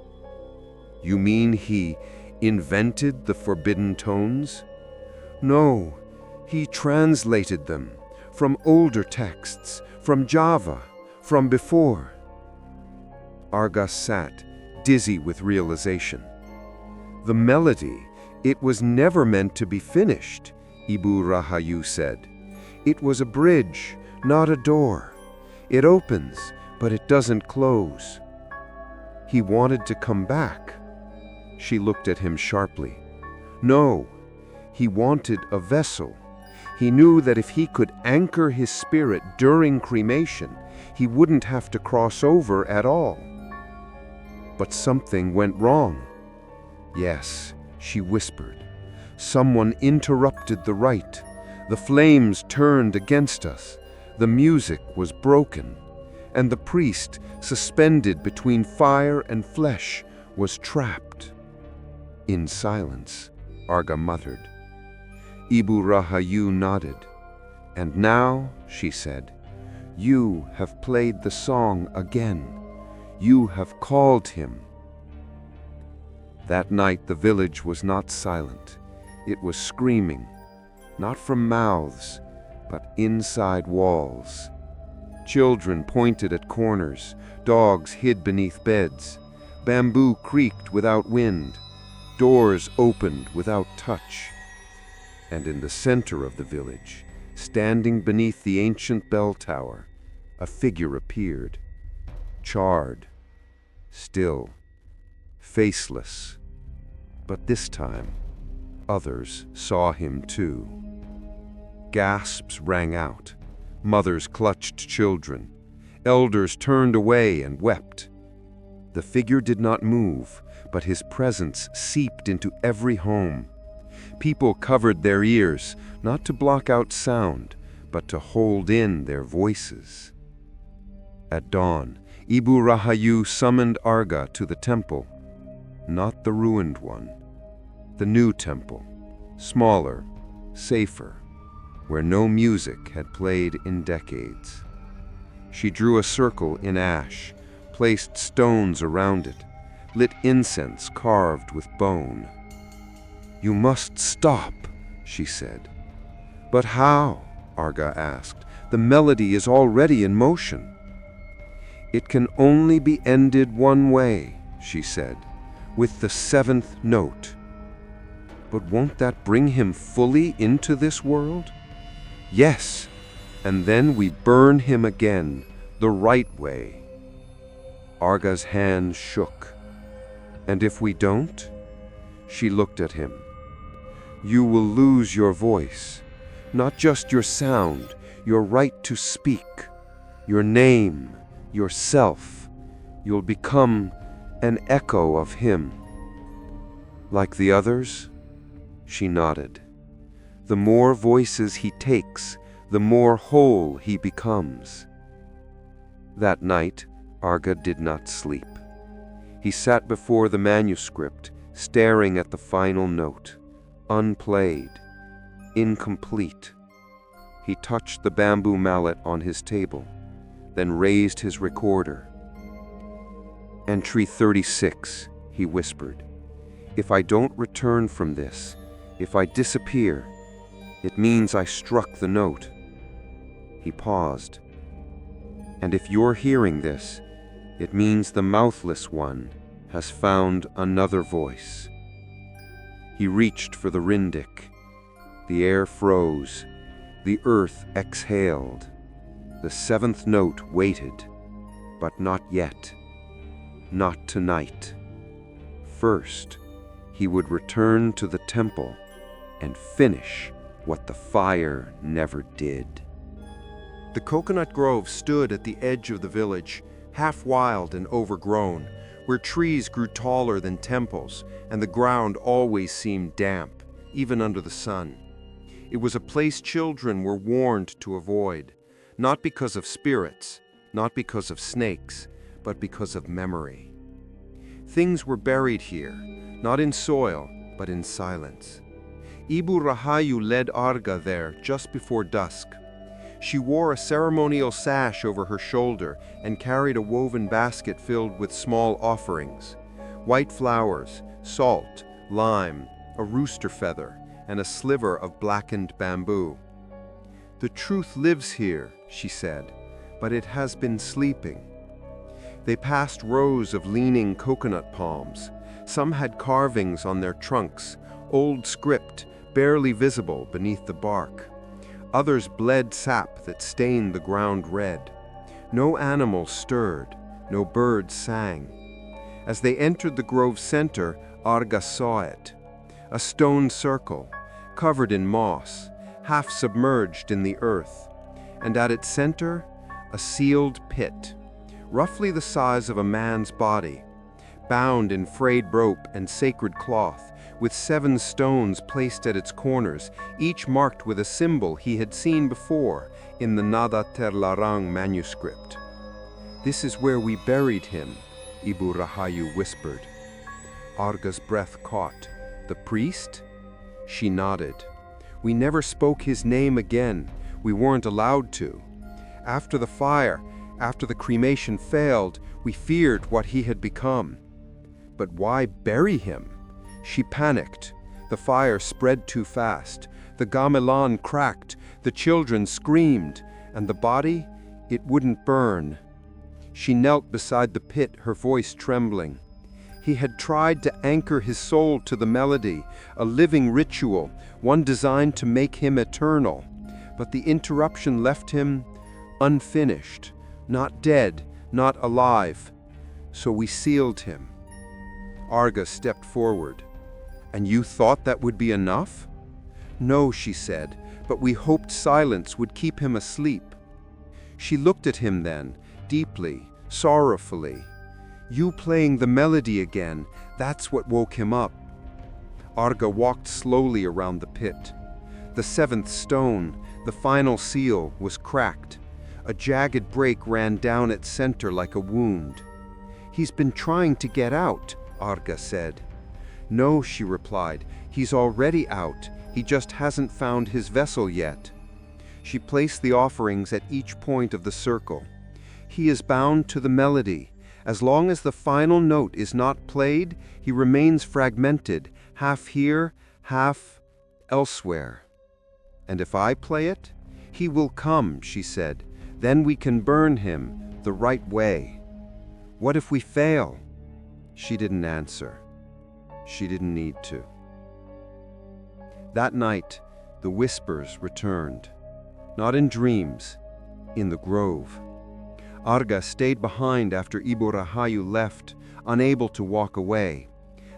"You mean he invented the forbidden tones?" "No, he translated them from older texts, from Java, from before." Arga sat, dizzy with realization. "The melody, it was never meant to be finished," Ibu Rahayu said. "It was a bridge, not a door. It opens, but it doesn't close." "He wanted to come back." She looked at him sharply. "No, he wanted a vessel. He knew that if he could anchor his spirit during cremation, he wouldn't have to cross over at all." "But something went wrong." "Yes," she whispered. "Someone interrupted the rite. The flames turned against us. The music was broken. And the priest, suspended between fire and flesh, was trapped." "In silence," Arga muttered. Ibu Rahayu nodded. "And now," she said, "you have played the song again. You have called him." That night the village was not silent. It was screaming, not from mouths, but inside walls. Children pointed at corners, dogs hid beneath beds, bamboo creaked without wind, doors opened without touch. And in the center of the village, standing beneath the ancient bell tower, a figure appeared, charred, still, faceless. But this time, others saw him too. Gasps rang out. Mothers clutched children. Elders turned away and wept. The figure did not move, but his presence seeped into every home. People covered their ears, not to block out sound, but to hold in their voices. At dawn, Ibu Rahayu summoned Arga to the temple. Not the ruined one. The new temple, smaller, safer, where no music had played in decades. She drew a circle in ash, placed stones around it, lit incense carved with bone. "You must stop," she said. "But how?" Arga asked. "The melody is already in motion." "It can only be ended one way," she said, "with the seventh note." "But won't that bring him fully into this world?" "Yes, and then we burn him again, the right way." Arga's hand shook. "And if we don't?" She looked at him. "You will lose your voice, not just your sound, your right to speak, your name, yourself. You'll become an echo of him." "Like the others?" She nodded. "The more voices he takes, the more whole he becomes." That night, Arga did not sleep. He sat before the manuscript, staring at the final note, unplayed, incomplete. He touched the bamboo mallet on his table, then raised his recorder. "Entry 36, he whispered. "If I don't return from this, if I disappear, it means I struck the note." He paused. "And if you're hearing this, it means the mouthless one has found another voice." He reached for the rindik. The air froze. The earth exhaled. The seventh note waited, but not yet. Not tonight. First, he would return to the temple and finish what the fire never did. The coconut grove stood at the edge of the village, half wild and overgrown, where trees grew taller than temples and the ground always seemed damp, even under the sun. It was a place children were warned to avoid, not because of spirits, not because of snakes, but because of memory. Things were buried here, not in soil, but in silence. Ibu Rahayu led Arga there just before dusk. She wore a ceremonial sash over her shoulder and carried a woven basket filled with small offerings: white flowers, salt, lime, a rooster feather, and a sliver of blackened bamboo. "The truth lives here," she said, "but it has been sleeping." They passed rows of leaning coconut palms. Some had carvings on their trunks, old script barely visible beneath the bark. Others bled sap that stained the ground red. No animal stirred, no bird sang. As they entered the grove's center, Arga saw it. A stone circle, covered in moss, half submerged in the earth, and at its center, a sealed pit, roughly the size of a man's body, bound in frayed rope and sacred cloth, with 7 stones placed at its corners, each marked with a symbol he had seen before in the Nada Terlarang manuscript. "This is where we buried him," Ibu Rahayu whispered. Arga's breath caught. "The priest?" She nodded. "We never spoke his name again. We weren't allowed to. After the fire, after the cremation failed, we feared what he had become. But why bury him?" She panicked. The fire spread too fast. The gamelan cracked. The children screamed. And the body? It wouldn't burn. She knelt beside the pit, her voice trembling. He had tried to anchor his soul to the melody, a living ritual, one designed to make him eternal. But the interruption left him unfinished, not dead, not alive. So we sealed him. Arga stepped forward. "And you thought that would be enough?" "No," she said, "but we hoped silence would keep him asleep." She looked at him then, deeply, sorrowfully. "You playing the melody again, that's what woke him up." Arga walked slowly around the pit. The 7th stone, the final seal, was cracked. A jagged break ran down its center like a wound. "He's been trying to get out," Arga said. "No," she replied, "he's already out. He just hasn't found his vessel yet." She placed the offerings at each point of the circle. "He is bound to the melody. As long as the final note is not played, he remains fragmented, half here, half elsewhere. And if I play it, he will come," she said. "Then we can burn him the right way." "What if we fail?" She didn't answer. She didn't need to. That night, the whispers returned. Not in dreams, in the grove. Arga stayed behind after Ibu Rahayu left, unable to walk away.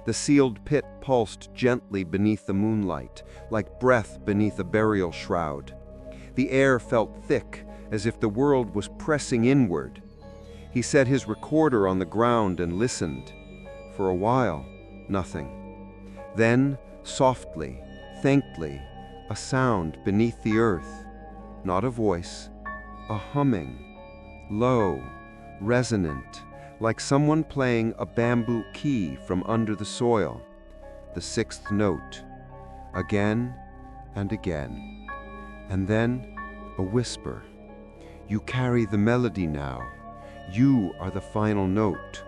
The sealed pit pulsed gently beneath the moonlight, like breath beneath a burial shroud. The air felt thick, as if the world was pressing inward. He set his recorder on the ground and listened. For a while, nothing. Then, softly, faintly, a sound beneath the earth. Not a voice, a humming. Low, resonant, like someone playing a bamboo key from under the soil. The sixth note, again and again. And then a whisper. You carry the melody now. You are the final note.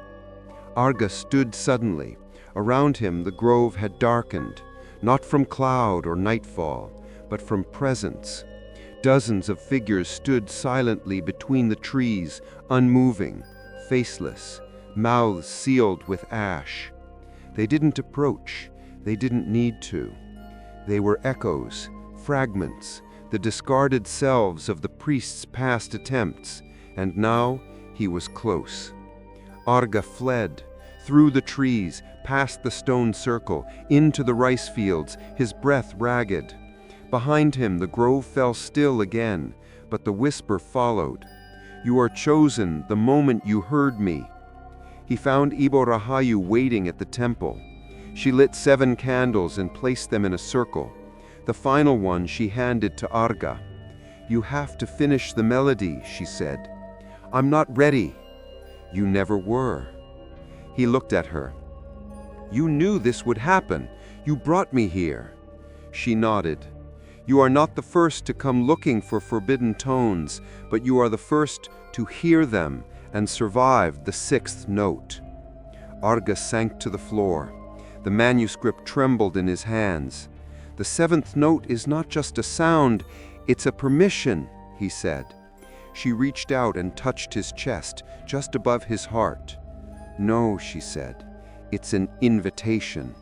Arga stood suddenly. Around him the grove had darkened, not from cloud or nightfall, but from presence. Dozens of figures stood silently between the trees, unmoving, faceless, mouths sealed with ash. They didn't approach. They didn't need to. They were echoes, fragments, the discarded selves of the priest's past attempts, and now he was close. Arga fled, through the trees, past the stone circle, into the rice fields, his breath ragged. Behind him the grove fell still again, but the whisper followed. You are chosen the moment you heard me. He found Ibo Rahayu waiting at the temple. She lit 7 candles and placed them in a circle. The final one she handed to Arga. You have to finish the melody, she said. I'm not ready. You never were. He looked at her. You knew this would happen. You brought me here. She nodded. You are not the first to come looking for forbidden tones, but you are the first to hear them and survive the 6th note. Arga sank to the floor. The manuscript trembled in his hands. The 7th note is not just a sound, it's a permission, he said. She reached out and touched his chest, just above his heart. No, she said, it's an invitation.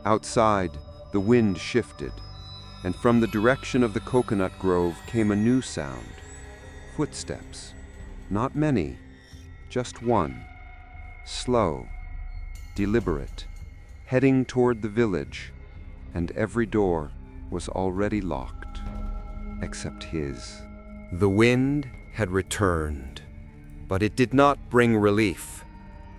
Outside, the wind shifted, and from the direction of the coconut grove came a new sound. Footsteps. Not many, just one. Slow, deliberate, heading toward the village, and every door was already locked, except his. The wind had returned, but it did not bring relief.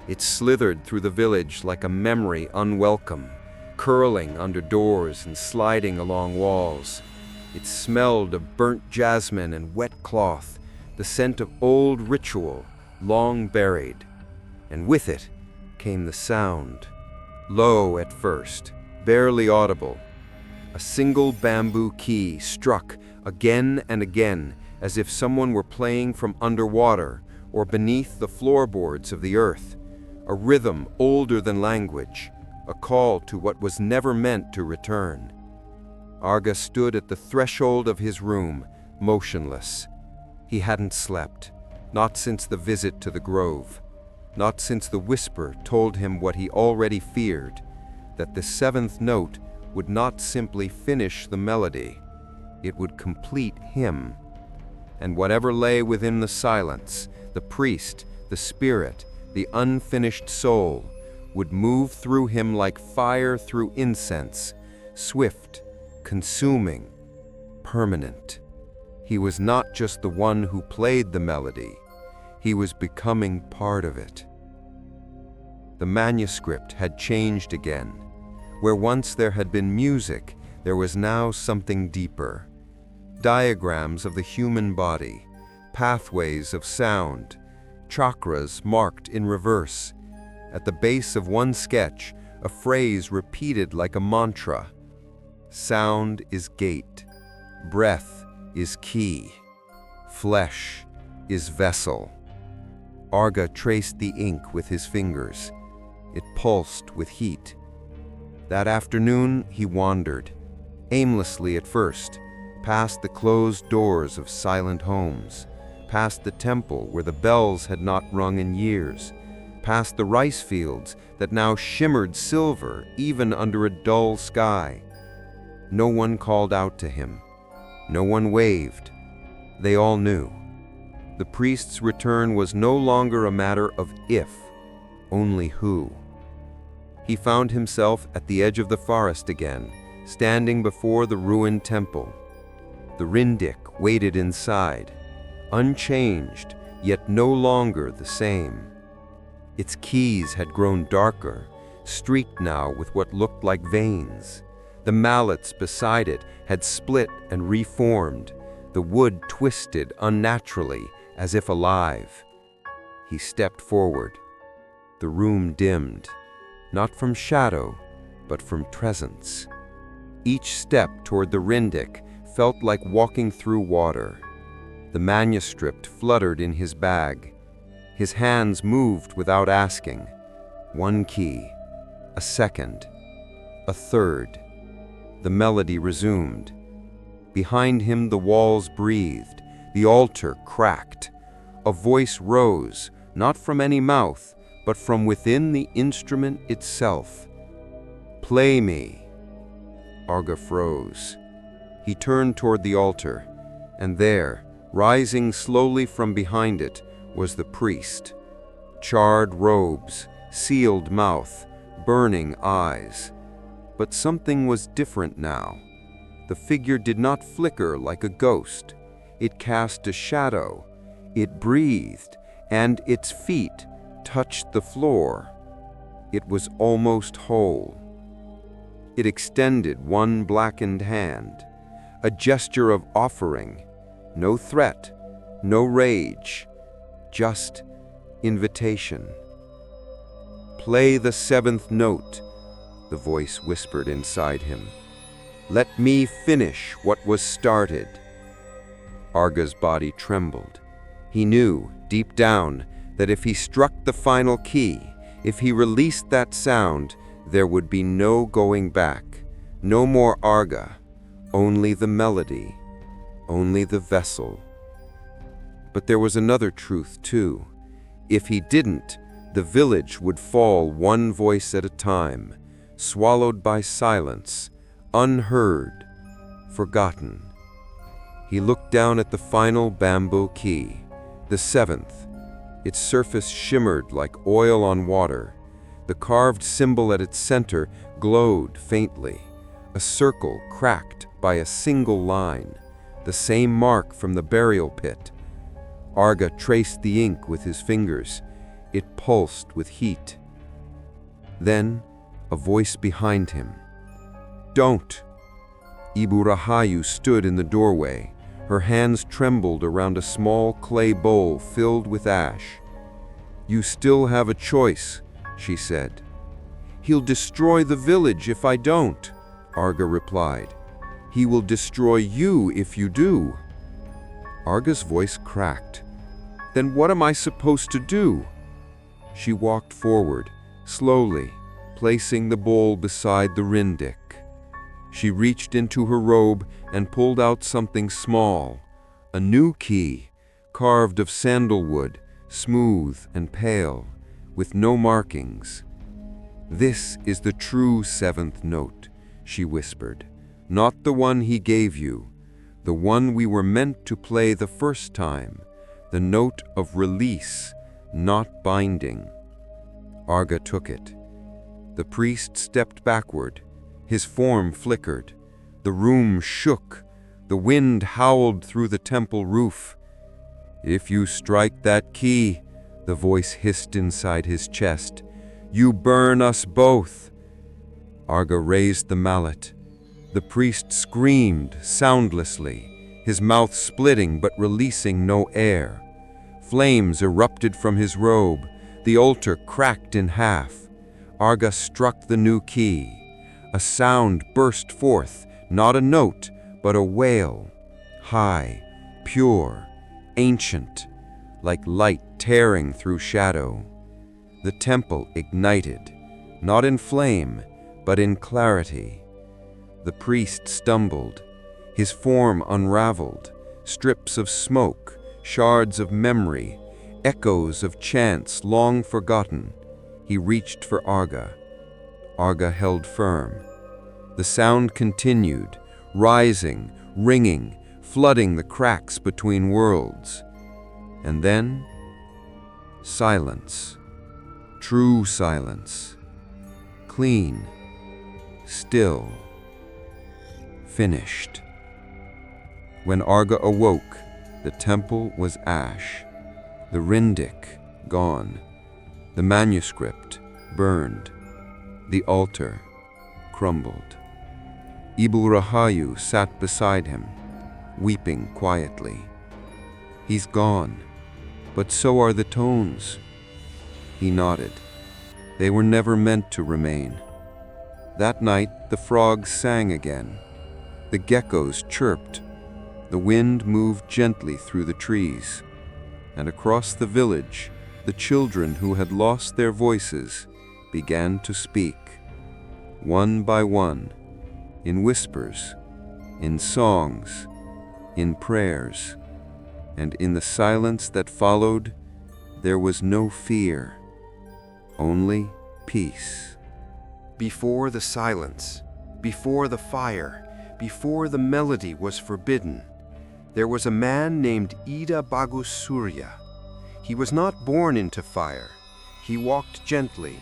It slithered through the village like a memory unwelcome, curling under doors and sliding along walls. It smelled of burnt jasmine and wet cloth, the scent of old ritual, long buried. And with it came the sound, low at first, barely audible. A single bamboo key struck again and again, as if someone were playing from underwater or beneath the floorboards of the earth. A rhythm older than language, a call to what was never meant to return. Arga stood at the threshold of his room, motionless. He hadn't slept, not since the visit to the grove, not since the whisper told him what he already feared, that the 7th note would not simply finish the melody, it would complete him. And whatever lay within the silence, the priest, the spirit, the unfinished soul, would move through him like fire through incense, swift, consuming, permanent. He was not just the one who played the melody, he was becoming part of it. The manuscript had changed again. Where once there had been music, there was now something deeper. Diagrams of the human body, pathways of sound, chakras marked in reverse. At the base of one sketch, a phrase repeated like a mantra. Sound is gate, breath is key, flesh is vessel. Arga traced the ink with his fingers. It pulsed with heat. That afternoon he wandered, aimlessly at first, past the closed doors of silent homes, past the temple where the bells had not rung in years, past the rice fields that now shimmered silver even under a dull sky. No one called out to him. No one waved. They all knew. The priest's return was no longer a matter of if, only who. He found himself at the edge of the forest again, standing before the ruined temple. The Rindik waited inside, unchanged, yet no longer the same. Its keys had grown darker, streaked now with what looked like veins. The mallets beside it had split and reformed, the wood twisted unnaturally, as if alive. He stepped forward. The room dimmed, not from shadow, but from presence. Each step toward the rindik felt like walking through water. The manuscript fluttered in his bag. His hands moved without asking. One key, a second, a third. The melody resumed. Behind him the walls breathed, the altar cracked. A voice rose, not from any mouth, but from within the instrument itself. "Play me." Arga froze. He turned toward the altar, and there, rising slowly from behind it, was the priest. Charred robes, sealed mouth, burning eyes. But something was different now. The figure did not flicker like a ghost. It cast a shadow. It breathed, and its feet touched the floor. It was almost whole. It extended one blackened hand, a gesture of offering. No threat, no rage, just invitation. "Play the seventh note," the voice whispered inside him. "Let me finish what was started." Arga's body trembled. He knew, deep down, that if he struck the final key, if he released that sound, there would be no going back. No more Arga, only the melody, only the vessel. But there was another truth, too. If he didn't, the village would fall one voice at a time, swallowed by silence, unheard, forgotten. He looked down at the final bamboo key, the seventh. Its surface shimmered like oil on water. The carved symbol at its center glowed faintly, a circle cracked by a single line, the same mark from the burial pit. Arga traced the ink with his fingers. It pulsed with heat. Then, a voice behind him. "Don't!" Ibu Rahayu stood in the doorway. Her hands trembled around a small clay bowl filled with ash. "You still have a choice," she said. "He'll destroy the village if I don't," Arga replied. "He will destroy you if you do." Arga's voice cracked. "Then what am I supposed to do?" She walked forward, slowly, placing the bowl beside the rindik. She reached into her robe and pulled out something small, a new key, carved of sandalwood, smooth and pale, with no markings. "This is the true seventh note," she whispered. "Not the one he gave you, the one we were meant to play the first time, the note of release, not binding." Arga took it. The priest stepped backward. His form flickered. The room shook. The wind howled through the temple roof. "If you strike that key," the voice hissed inside his chest, "you burn us both." Arga raised the mallet. The priest screamed soundlessly, his mouth splitting but releasing no air. Flames erupted from his robe. The altar cracked in half. Arga struck the new key. A sound burst forth, not a note, but a wail. High, pure, ancient, like light tearing through shadow. The temple ignited, not in flame, but in clarity. The priest stumbled. His form unraveled. Strips of smoke, shards of memory, echoes of chants long forgotten. He reached for Arga. Arga held firm. The sound continued, rising, ringing, flooding the cracks between worlds. And then, silence. True silence. Clean. Still. Finished. When Arga awoke, the temple was ash. The rindik gone. The manuscript burned. The altar crumbled. Ibu Rahayu sat beside him, weeping quietly. "He's gone," but so are the tones." He nodded. They were never meant to remain. That night, the frogs sang again. The geckos chirped. The wind moved gently through the trees. And across the village, the children who had lost their voices began to speak, one by one, in whispers, in songs, in prayers. And in the silence that followed, there was no fear, only peace. Before the silence, before the fire, before the melody was forbidden, there was a man named Ida Bagus Surya. He was not born into fire. He walked gently,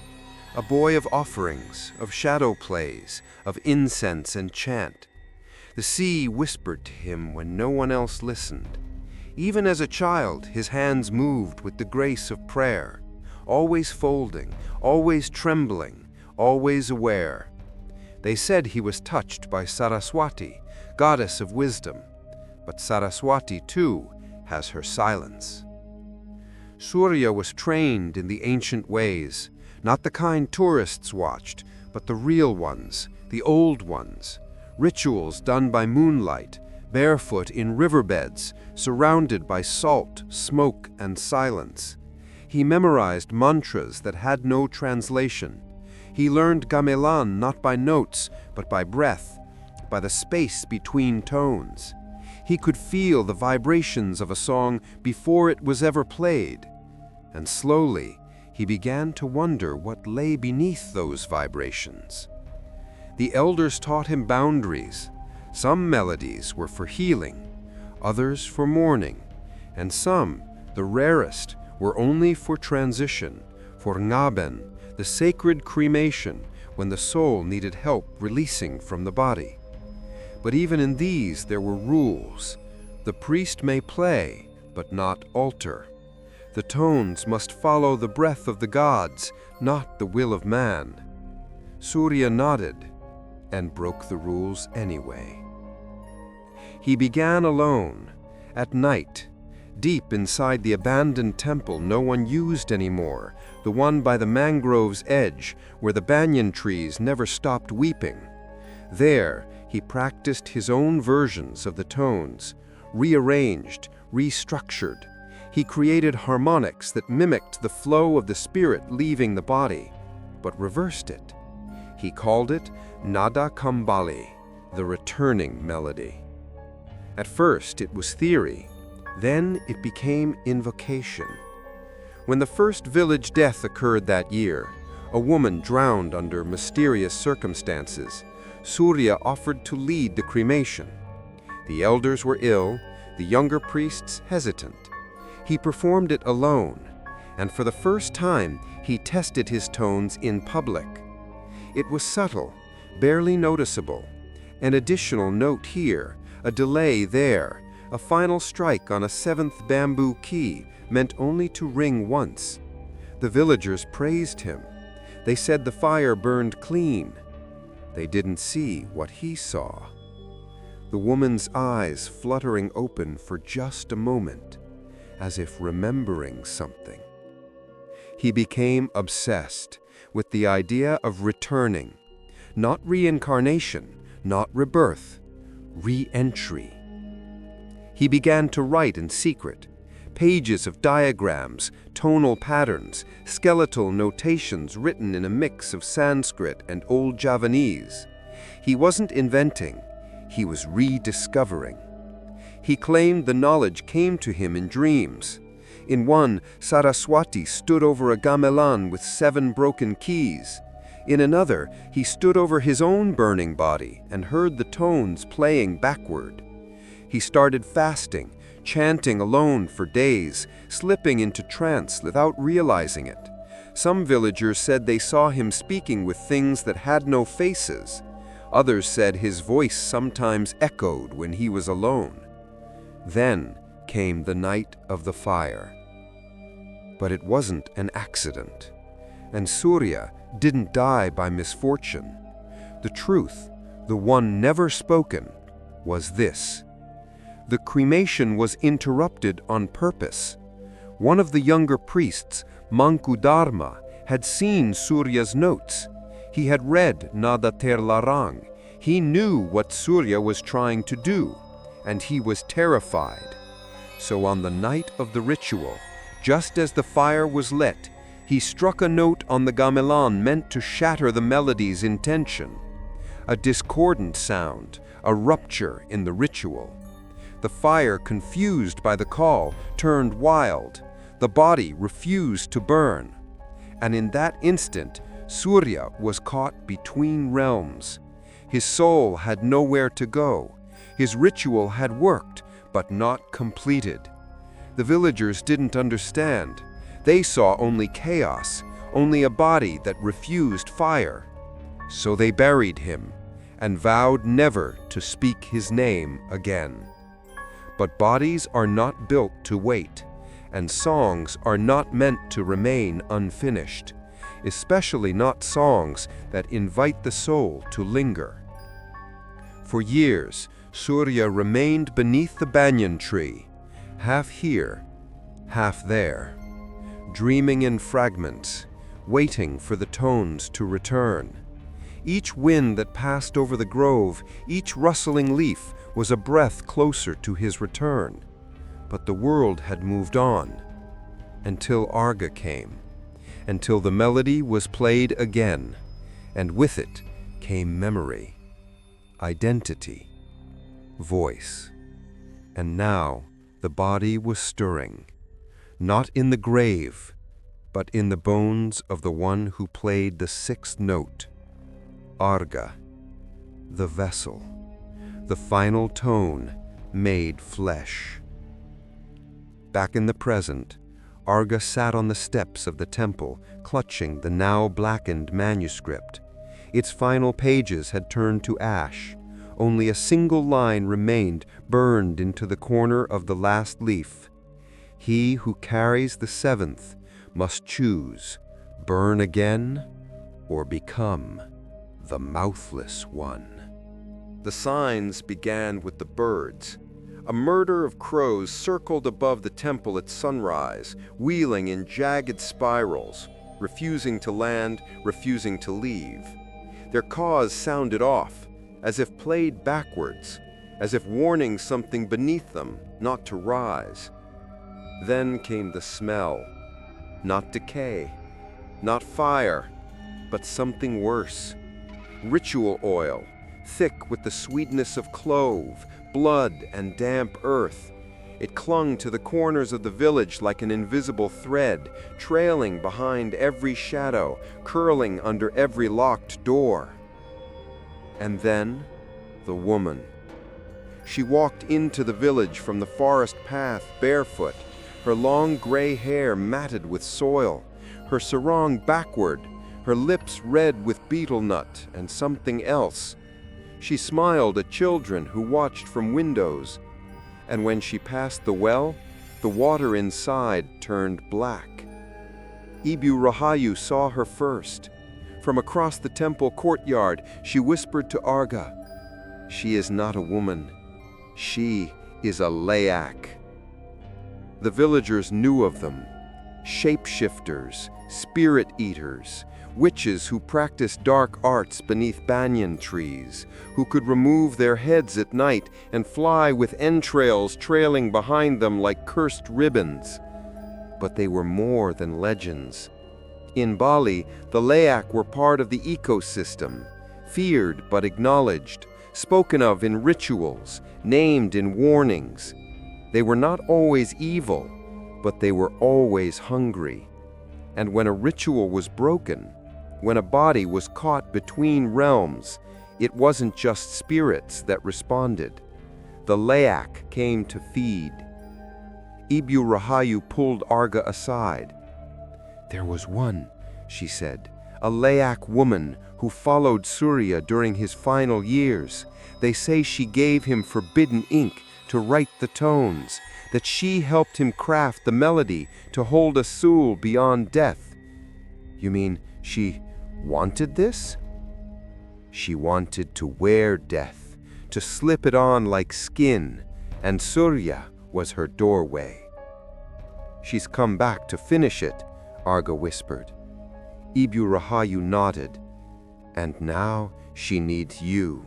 a boy of offerings, of shadow plays, of incense and chant. The sea whispered to him when no one else listened. Even as a child, his hands moved with the grace of prayer, always folding, always trembling, always aware. They said he was touched by Saraswati, goddess of wisdom, but Saraswati too has her silence. Surya was trained in the ancient ways, not the kind tourists watched, but the real ones, the old ones, rituals done by moonlight, barefoot in riverbeds, surrounded by salt, smoke, and silence. He memorized mantras that had no translation. He learned Gamelan not by notes, but by breath, by the space between tones. He could feel the vibrations of a song before it was ever played. And slowly, he began to wonder what lay beneath those vibrations. The elders taught him boundaries. Some melodies were for healing, others for mourning, and some, the rarest, were only for transition, for Ngaben, the sacred cremation, when the soul needed help releasing from the body. But even in these there were rules. The priest may play, but not alter. The tones must follow the breath of the gods, not the will of man. Surya nodded and broke the rules anyway. He began alone, at night, deep inside the abandoned temple no one used anymore, the one by the mangrove's edge where the banyan trees never stopped weeping. There, he practiced his own versions of the tones, rearranged, restructured. He created harmonics that mimicked the flow of the spirit leaving the body, but reversed it. He called it Nada Kambali, the returning melody. At first it was theory, then it became invocation. When the first village death occurred that year, a woman drowned under mysterious circumstances, Surya offered to lead the cremation. The elders were ill, the younger priests hesitant. He performed it alone, and for the first time he tested his tones in public. It was subtle, barely noticeable. An additional note here, a delay there, a final strike on a seventh bamboo key meant only to ring once. The villagers praised him. They said the fire burned clean. They didn't see what he saw. The woman's eyes fluttering open for just a moment, as if remembering something. He became obsessed with the idea of returning, not reincarnation, not rebirth, re-entry. He began to write in secret, pages of diagrams, tonal patterns, skeletal notations written in a mix of Sanskrit and Old Javanese. He wasn't inventing, he was rediscovering. He claimed the knowledge came to him in dreams. In one, Saraswati stood over a gamelan with 7 broken keys. In another, he stood over his own burning body and heard the tones playing backward. He started fasting, chanting alone for days, slipping into trance without realizing it. Some villagers said they saw him speaking with things that had no faces. Others said his voice sometimes echoed when he was alone. Then came the night of the fire. But it wasn't an accident. And Surya didn't die by misfortune. The truth, the one never spoken, was this. The cremation was interrupted on purpose. One of the younger priests, Mangku Dharma, had seen Surya's notes. He had read Nada Terlarang. He knew what Surya was trying to do, and he was terrified. So on the night of the ritual, just as the fire was lit, he struck a note on the gamelan meant to shatter the melody's intention. A discordant sound, a rupture in the ritual. The fire, confused by the call, turned wild. The body refused to burn. And in that instant, Surya was caught between realms. His soul had nowhere to go. His ritual had worked, but not completed. The villagers didn't understand. They saw only chaos, only a body that refused fire. So they buried him and vowed never to speak his name again. But bodies are not built to wait, and songs are not meant to remain unfinished, especially not songs that invite the soul to linger. For years, Surya remained beneath the banyan tree, half here, half there, dreaming in fragments, waiting for the tones to return. Each wind that passed over the grove, each rustling leaf, was a breath closer to his return. But the world had moved on, until Arga came, until the melody was played again, and with it came memory, identity, voice. And now the body was stirring, not in the grave, but in the bones of the one who played the sixth note. Arga, the vessel, the final tone made flesh. Back in the present, Arga sat on the steps of the temple, clutching the now blackened manuscript. Its final pages had turned to ash. Only a single line remained, burned into the corner of the last leaf. He who carries the seventh must choose, burn again or become the mouthless one. The signs began with the birds. A murder of crows circled above the temple at sunrise, wheeling in jagged spirals, refusing to land, refusing to leave. Their caws sounded off, as if played backwards, as if warning something beneath them not to rise. Then came the smell, not decay, not fire, but something worse. Ritual oil, thick with the sweetness of clove, blood, and damp earth. It clung to the corners of the village like an invisible thread, trailing behind every shadow, curling under every locked door. And then, the woman. She walked into the village from the forest path barefoot, her long gray hair matted with soil, her sarong backward, her lips red with betel nut and something else. She smiled at children who watched from windows, and when she passed the well, the water inside turned black. Ibu Rahayu saw her first. From across the temple courtyard, she whispered to Arga, "She is not a woman. She is a leyak." The villagers knew of them. Shapeshifters, spirit eaters, witches who practiced dark arts beneath banyan trees, who could remove their heads at night and fly with entrails trailing behind them like cursed ribbons. But they were more than legends. In Bali, the leyak were part of the ecosystem, feared but acknowledged, spoken of in rituals, named in warnings. They were not always evil, but they were always hungry. And when a ritual was broken, when a body was caught between realms, it wasn't just spirits that responded. The leyak came to feed. Ibu Rahayu pulled Arga aside. "There was one," she said, "a leyak woman who followed Surya during his final years. They say she gave him forbidden ink to write the tones, that she helped him craft the melody to hold a soul beyond death." "You mean she wanted this?" "She wanted to wear death, to slip it on like skin, and Surya was her doorway." She's come back to finish it, Arga whispered. Ibu Rahayu nodded. And now she needs you.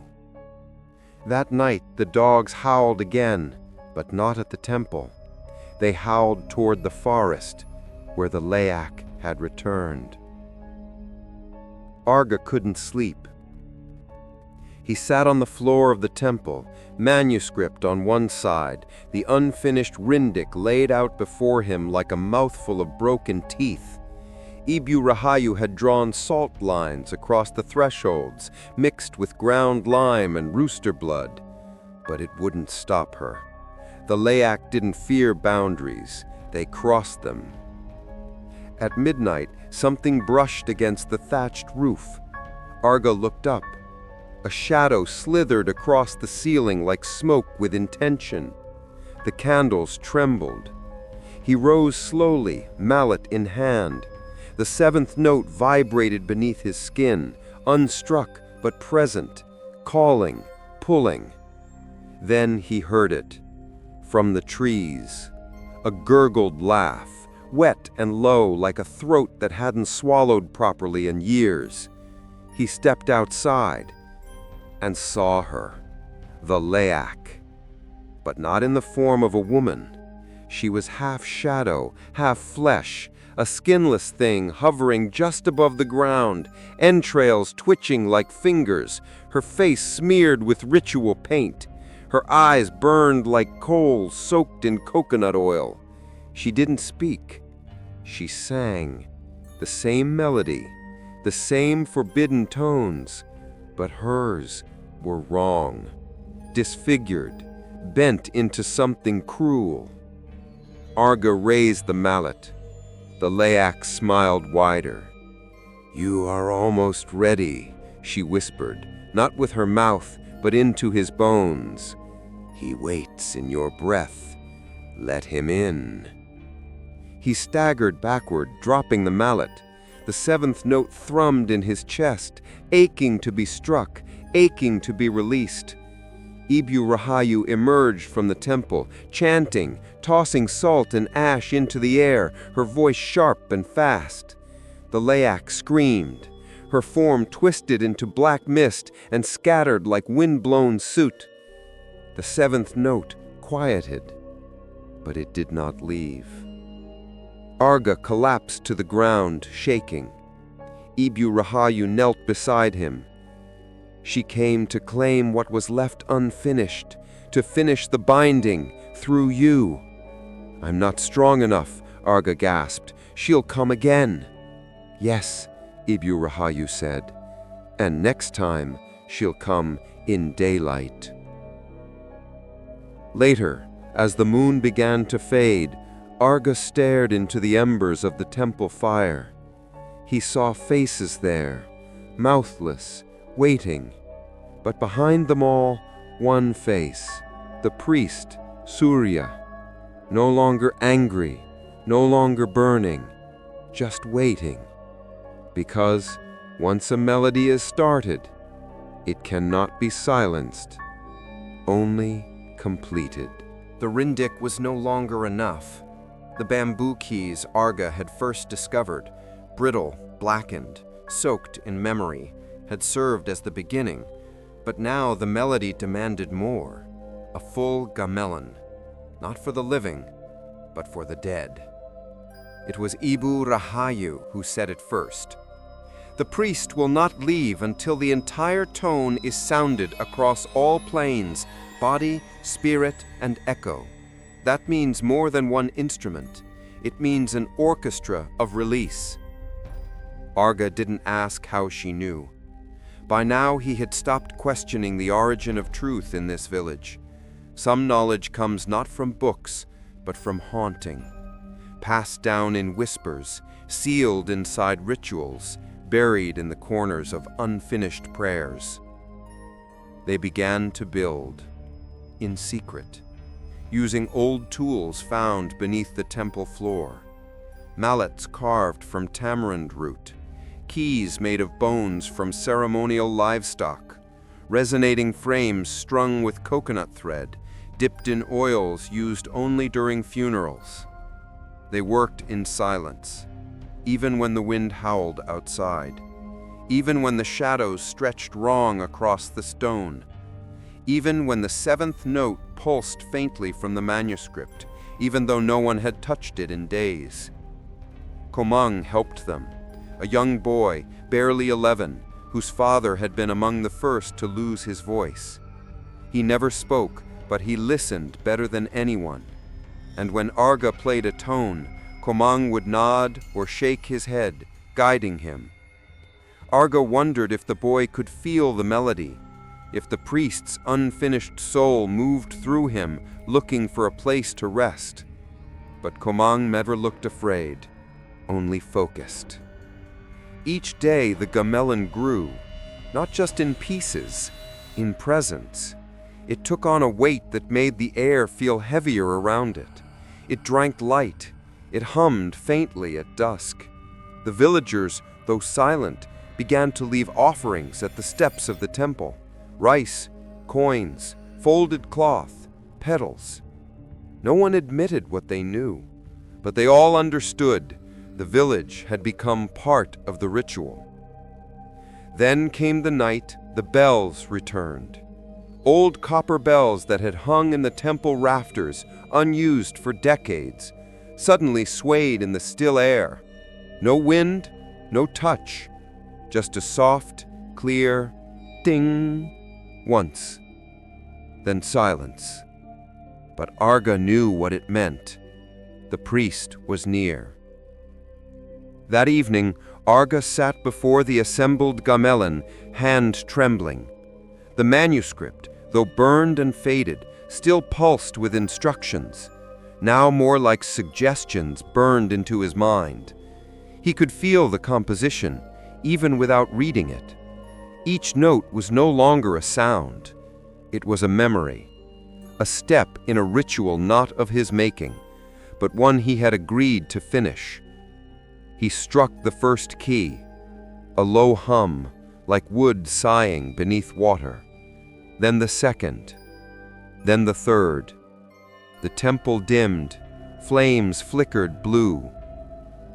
That night the dogs howled again, but not at the temple. They howled toward the forest, where the leyak had returned. Arga couldn't sleep. He sat on the floor of the temple, manuscript on one side, the unfinished rindik laid out before him like a mouthful of broken teeth. Ibu Rahayu had drawn salt lines across the thresholds, mixed with ground lime and rooster blood. But it wouldn't stop her. The leyak didn't fear boundaries, they crossed them. At midnight, something brushed against the thatched roof. Arga looked up. A shadow slithered across the ceiling like smoke with intention. The candles trembled. He rose slowly, mallet in hand. The seventh note vibrated beneath his skin, unstruck but present, calling, pulling. Then he heard it. From the trees. A gurgled laugh, wet and low like a throat that hadn't swallowed properly in years. He stepped outside and saw her, the leyak, but not in the form of a woman. She was half shadow, half flesh, a skinless thing hovering just above the ground, entrails twitching like fingers, her face smeared with ritual paint. Her eyes burned like coals soaked in coconut oil. She didn't speak. She sang. The same melody, the same forbidden tones, but hers were wrong, disfigured, bent into something cruel. Arga raised the mallet. The leyak smiled wider. "You are almost ready," she whispered, not with her mouth, but into his bones. "He waits in your breath. Let him in." He staggered backward, dropping the mallet. The seventh note thrummed in his chest, aching to be struck, aching to be released. Ibu Rahayu emerged from the temple, chanting, tossing salt and ash into the air, her voice sharp and fast. The leyak screamed. Her form twisted into black mist and scattered like wind-blown soot. The seventh note quieted, but it did not leave. Arga collapsed to the ground, shaking. Ibu Rahayu knelt beside him. She came to claim what was left unfinished, to finish the binding through you. "I'm not strong enough," Arga gasped. "She'll come again." "Yes," Ibu Rahayu said, "and next time she'll come in daylight." Later, as the moon began to fade, Arga stared into the embers of the temple fire. He saw faces there, mouthless, waiting, but behind them all, one face, the priest, Surya, no longer angry, no longer burning, just waiting. Because once a melody is started, it cannot be silenced, only completed. The rindik was no longer enough. The bamboo keys Arga had first discovered, brittle, blackened, soaked in memory, had served as the beginning, but now the melody demanded more, a full gamelan, not for the living, but for the dead. It was Ibu Rahayu who said it first. "The priest will not leave until the entire tone is sounded across all planes, body, spirit, and echo. That means more than one instrument. It means an orchestra of release." Arga didn't ask how she knew. By now he had stopped questioning the origin of truth in this village. Some knowledge comes not from books, but from haunting. Passed down in whispers, sealed inside rituals, buried in the corners of unfinished prayers. They began to build, in secret, using old tools found beneath the temple floor. Mallets carved from tamarind root, keys made of bones from ceremonial livestock, resonating frames strung with coconut thread, dipped in oils used only during funerals. They worked in silence, even when the wind howled outside, even when the shadows stretched wrong across the stone, even when the seventh note pulsed faintly from the manuscript, even though no one had touched it in days. Komang helped them, a young boy, barely 11, whose father had been among the first to lose his voice. He never spoke, but he listened better than anyone. And when Arga played a tone, Komang would nod or shake his head, guiding him. Arga wondered if the boy could feel the melody, if the priest's unfinished soul moved through him, looking for a place to rest. But Komang never looked afraid, only focused. Each day the gamelan grew, not just in pieces, in presence. It took on a weight that made the air feel heavier around it. It drank light. It hummed faintly at dusk. The villagers, though silent, began to leave offerings at the steps of the temple. Rice, coins, folded cloth, petals. No one admitted what they knew, but they all understood. The village had become part of the ritual. Then came the night the bells returned. Old copper bells that had hung in the temple rafters, unused for decades, suddenly swayed in the still air. No wind, no touch, just a soft, clear ding once, then silence. But Arga knew what it meant. The priest was near. That evening, Arga sat before the assembled gamelan, hand trembling. The manuscript, though burned and faded, still pulsed with instructions, now more like suggestions burned into his mind. He could feel the composition, even without reading it. Each note was no longer a sound. It was a memory, a step in a ritual not of his making, but one he had agreed to finish. He struck the first key, a low hum, like wood sighing beneath water. Then the second, then the third. The temple dimmed, flames flickered blue.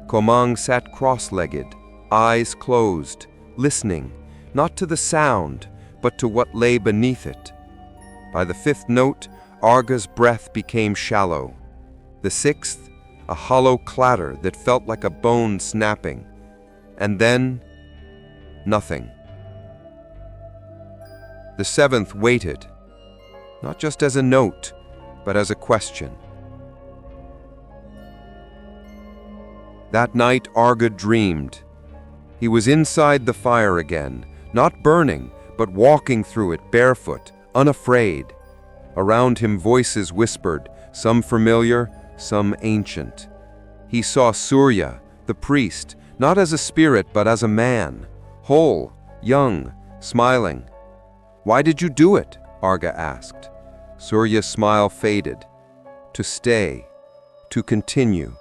Komang sat cross-legged, eyes closed, listening, not to the sound, but to what lay beneath it. By the fifth note, Arga's breath became shallow. The sixth, a hollow clatter that felt like a bone snapping. And then, nothing. The seventh waited, not just as a note, but as a question. That night Arga dreamed. He was inside the fire again, not burning, but walking through it barefoot, unafraid. Around him voices whispered, some familiar, some ancient. He saw Surya, the priest, not as a spirit but as a man, whole, young, smiling. "Why did you do it?" Arga asked. Surya's smile faded. "To stay, to continue.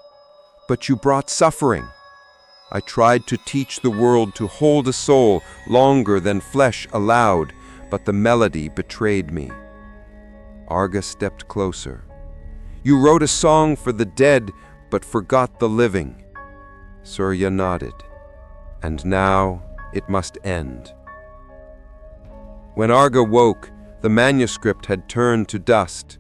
But you brought suffering. I tried to teach the world to hold a soul longer than flesh allowed, but the melody betrayed me." Arga stepped closer. "You wrote a song for the dead, but forgot the living." Surya nodded. "And now it must end." When Arga woke, the manuscript had turned to dust.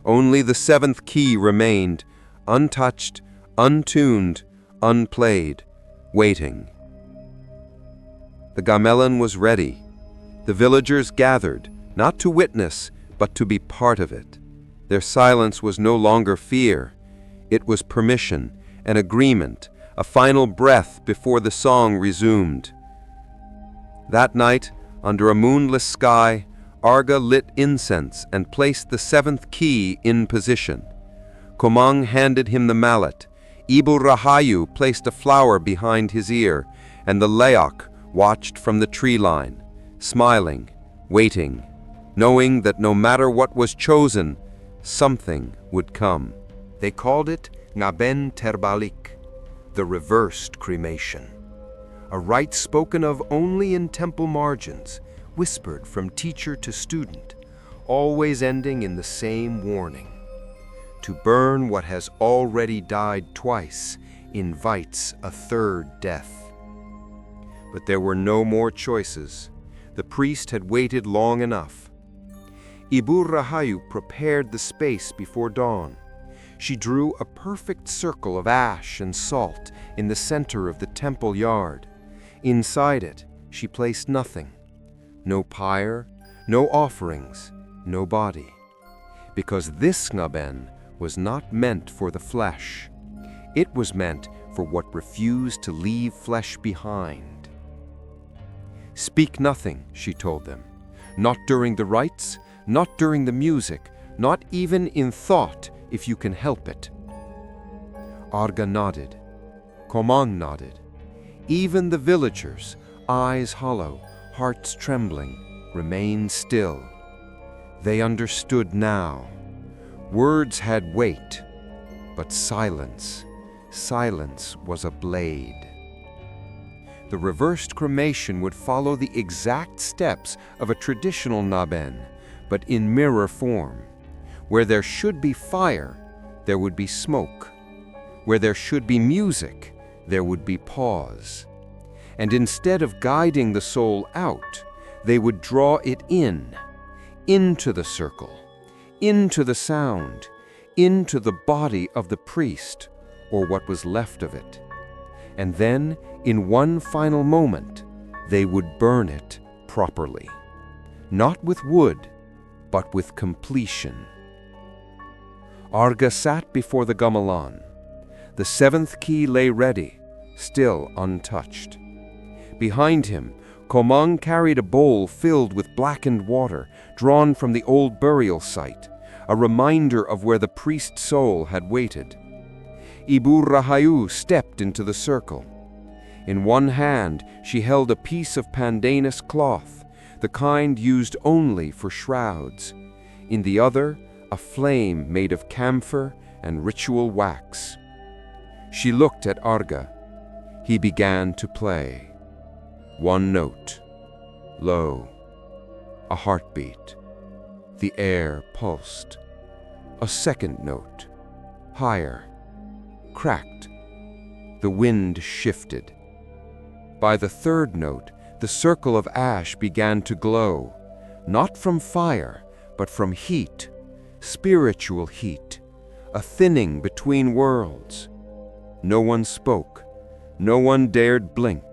Only the seventh key remained, untouched, untuned, unplayed, waiting. The gamelan was ready. The villagers gathered, not to witness, but to be part of it. Their silence was no longer fear. It was permission, an agreement, a final breath before the song resumed. That night, under a moonless sky, Arga lit incense and placed the seventh key in position. Komang handed him the mallet. Ibu Rahayu placed a flower behind his ear, and the leyak watched from the tree line, smiling, waiting, knowing that no matter what was chosen, something would come. They called it Ngaben terbalik, the reversed cremation. A rite spoken of only in temple margins, whispered from teacher to student, always ending in the same warning. To burn what has already died twice invites a third death. But there were no more choices. The priest had waited long enough. Ibu Rahayu prepared the space before dawn. She drew a perfect circle of ash and salt in the center of the temple yard. Inside it, she placed nothing. No pyre, no offerings, no body. Because this Ngaben was not meant for the flesh. It was meant for what refused to leave flesh behind. Speak nothing, she told them. Not during the rites, not during the music, not even in thought if you can help it. Arga nodded. Komang nodded. Even the villagers, eyes hollow, hearts trembling, remained still. They understood now. Words had weight, but silence was a blade. The reversed cremation would follow the exact steps of a traditional Ngaben, but in mirror form. Where there should be fire, there would be smoke. Where there should be music, there would be pause. And instead of guiding the soul out, they would draw it in, into the circle, into the sound, into the body of the priest, or what was left of it. And then, in one final moment, they would burn it properly. Not with wood, but with completion. Arga sat before the gamelan. The seventh key lay ready, still untouched. Behind him, Komang carried a bowl filled with blackened water drawn from the old burial site, a reminder of where the priest's soul had waited. Ibu Rahayu stepped into the circle. In one hand, she held a piece of pandanus cloth, the kind used only for shrouds. In the other, a flame made of camphor and ritual wax. She looked at Arga. He began to play. One note, low, a heartbeat. The air pulsed. A second note, higher, cracked. The wind shifted. By the third note, the circle of ash began to glow, not from fire, but from heat, spiritual heat, a thinning between worlds. No one spoke. No one dared blink.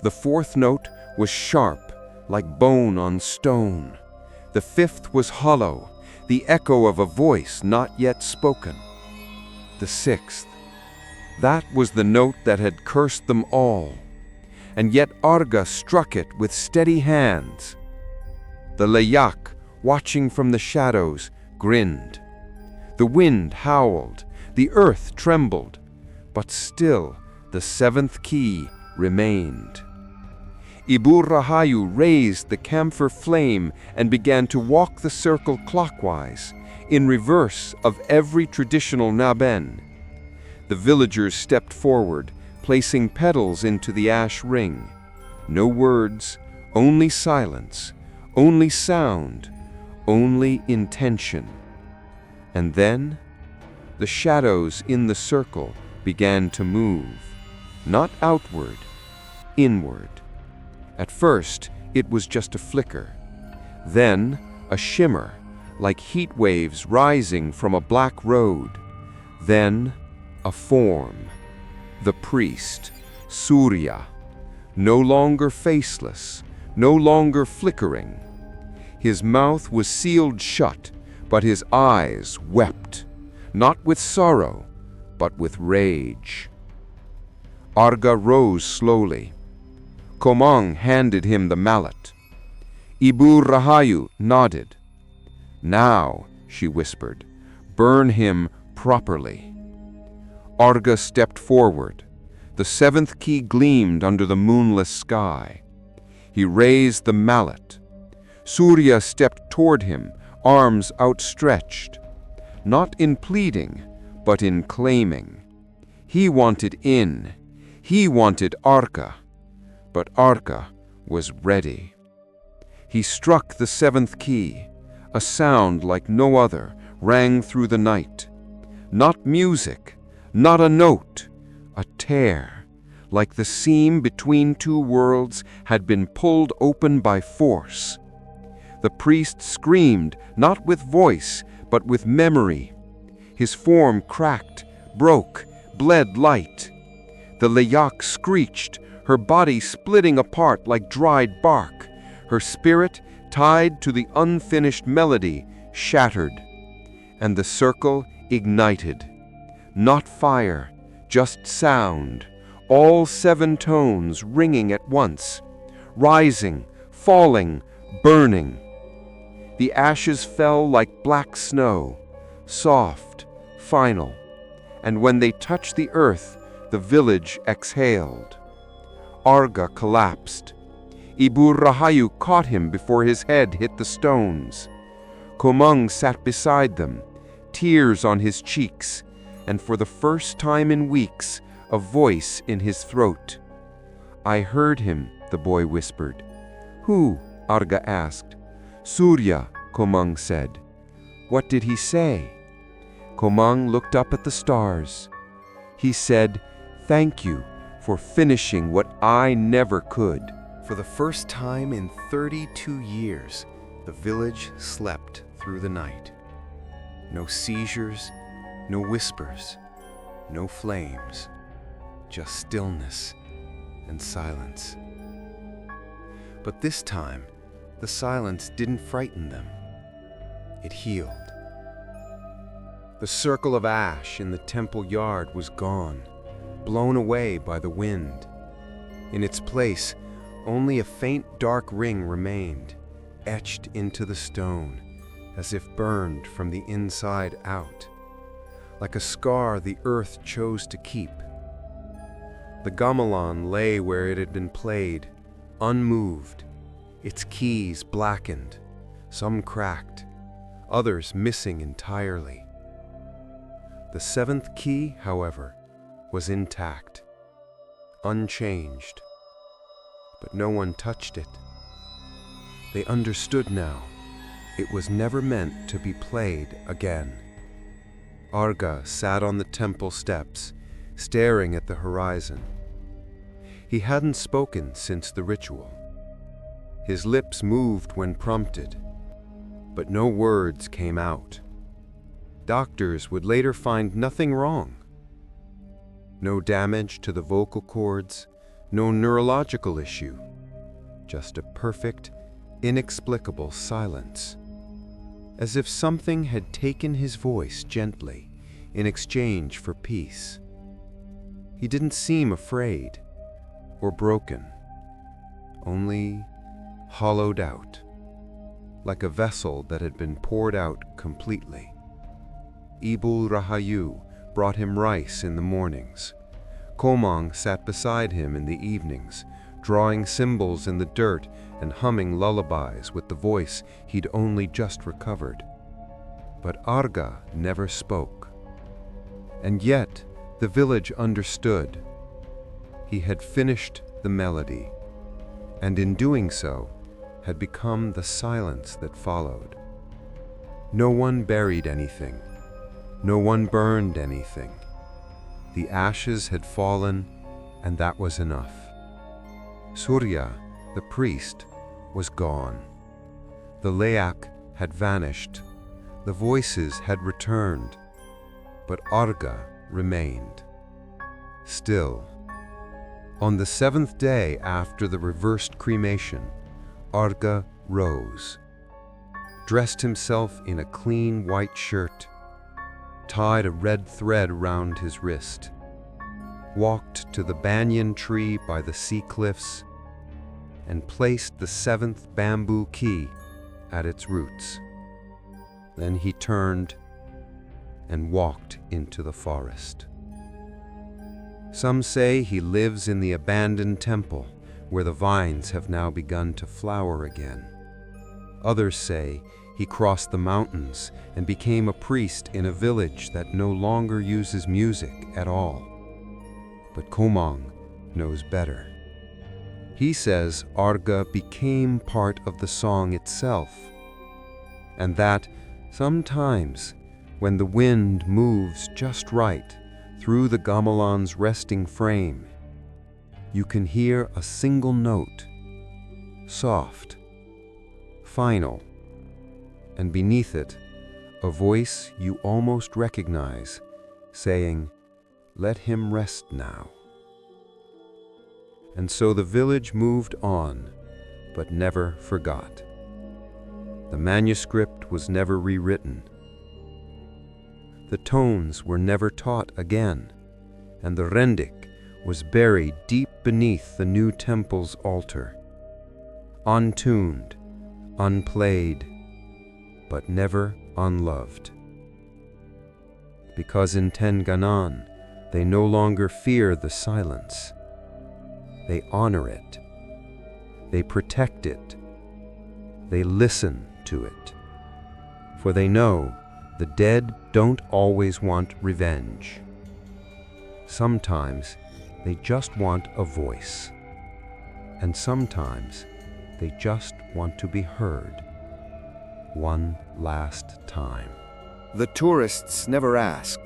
The fourth note was sharp, like bone on stone. The fifth was hollow, the echo of a voice not yet spoken. The sixth, that was the note that had cursed them all. And yet Arga struck it with steady hands. The leyak, watching from the shadows, grinned. The wind howled, the earth trembled, but still the seventh key remained. Ibu Rahayu raised the camphor flame and began to walk the circle clockwise, in reverse of every traditional Ngaben. The villagers stepped forward, placing petals into the ash ring. No words, only silence, only sound, only intention. And then, the shadows in the circle began to move, not outward, inward. At first, it was just a flicker. Then, a shimmer, like heat waves rising from a black road. Then, a form. The priest, Surya, no longer faceless, no longer flickering. His mouth was sealed shut, but his eyes wept, not with sorrow, but with rage. Arga rose slowly. Komang handed him the mallet. Ibu Rahayu nodded. Now, she whispered, burn him properly. Arga stepped forward. The seventh key gleamed under the moonless sky. He raised the mallet. Surya stepped toward him, arms outstretched, not in pleading, but in claiming. He wanted in. He wanted Arga. But Arga was ready. He struck the seventh key, a sound like no other, rang through the night. Not music, not a note, a tear, like the seam between two worlds had been pulled open by force. The priest screamed, not with voice, but with memory. His form cracked, broke, bled light. The leyak screeched, her body splitting apart like dried bark, her spirit, tied to the unfinished melody, shattered. And the circle ignited. Not fire, just sound, all 7 tones ringing at once, rising, falling, burning. The ashes fell like black snow, soft, final, and when they touched the earth, the village exhaled. Arga collapsed. Ibu Rahayu caught him before his head hit the stones. Komang sat beside them, tears on his cheeks, and for the first time in weeks, a voice in his throat. "I heard him," the boy whispered. "Who?" Arga asked. "Surya," Komang said. "What did he say?" Komang looked up at the stars. He said, "Thank you for finishing what I never could." For the first time in 32 years, the village slept through the night. No seizures, no whispers, no flames, just stillness and silence. But this time, the silence didn't frighten them. It healed. The circle of ash in the temple yard was gone, blown away by the wind. In its place, only a faint dark ring remained, etched into the stone, as if burned from the inside out, like a scar the earth chose to keep. The gamelan lay where it had been played, unmoved, its keys blackened, some cracked, others missing entirely. The 7th key, however, was intact, unchanged, but no one touched it. They understood now. It was never meant to be played again. Arga sat on the temple steps, staring at the horizon. He hadn't spoken since the ritual. His lips moved when prompted, but no words came out. Doctors would later find nothing wrong. No damage to the vocal cords, no neurological issue, just a perfect, inexplicable silence, as if something had taken his voice gently in exchange for peace. He didn't seem afraid or broken, only hollowed out, like a vessel that had been poured out completely. Ibu Rahayu brought him rice in the mornings. Komang sat beside him in the evenings, drawing symbols in the dirt and humming lullabies with the voice he'd only just recovered. But Arga never spoke. And yet the village understood. He had finished the melody, and in doing so, had become the silence that followed. No one buried anything. No one burned anything. The ashes had fallen, and that was enough. Surya, the priest, was gone. The leyak had vanished. The voices had returned. But Arga remained. Still. On the 7th day after the reversed cremation, Arga rose, dressed himself in a clean white shirt, tied a red thread around his wrist, walked to the banyan tree by the sea cliffs, and placed the 7th bamboo key at its roots. Then he turned and walked into the forest. Some say he lives in the abandoned temple, where the vines have now begun to flower again. Others say he crossed the mountains and became a priest in a village that no longer uses music at all. But Komang knows better. He says Arga became part of the song itself, and that sometimes when the wind moves just right through the gamelan's resting frame, you can hear a single note, soft, final, and beneath it, a voice you almost recognize, saying, "Let him rest now." And so the village moved on, but never forgot. The manuscript was never rewritten. The tones were never taught again, and the rendik was buried deep beneath the new temple's altar, untuned, unplayed, but never unloved. Because in Tenganan, they no longer fear the silence. They honor it. They protect it. They listen to it. For they know the dead don't always want revenge. Sometimes they just want a voice. And sometimes they just want to be heard. One last time. The tourists never ask.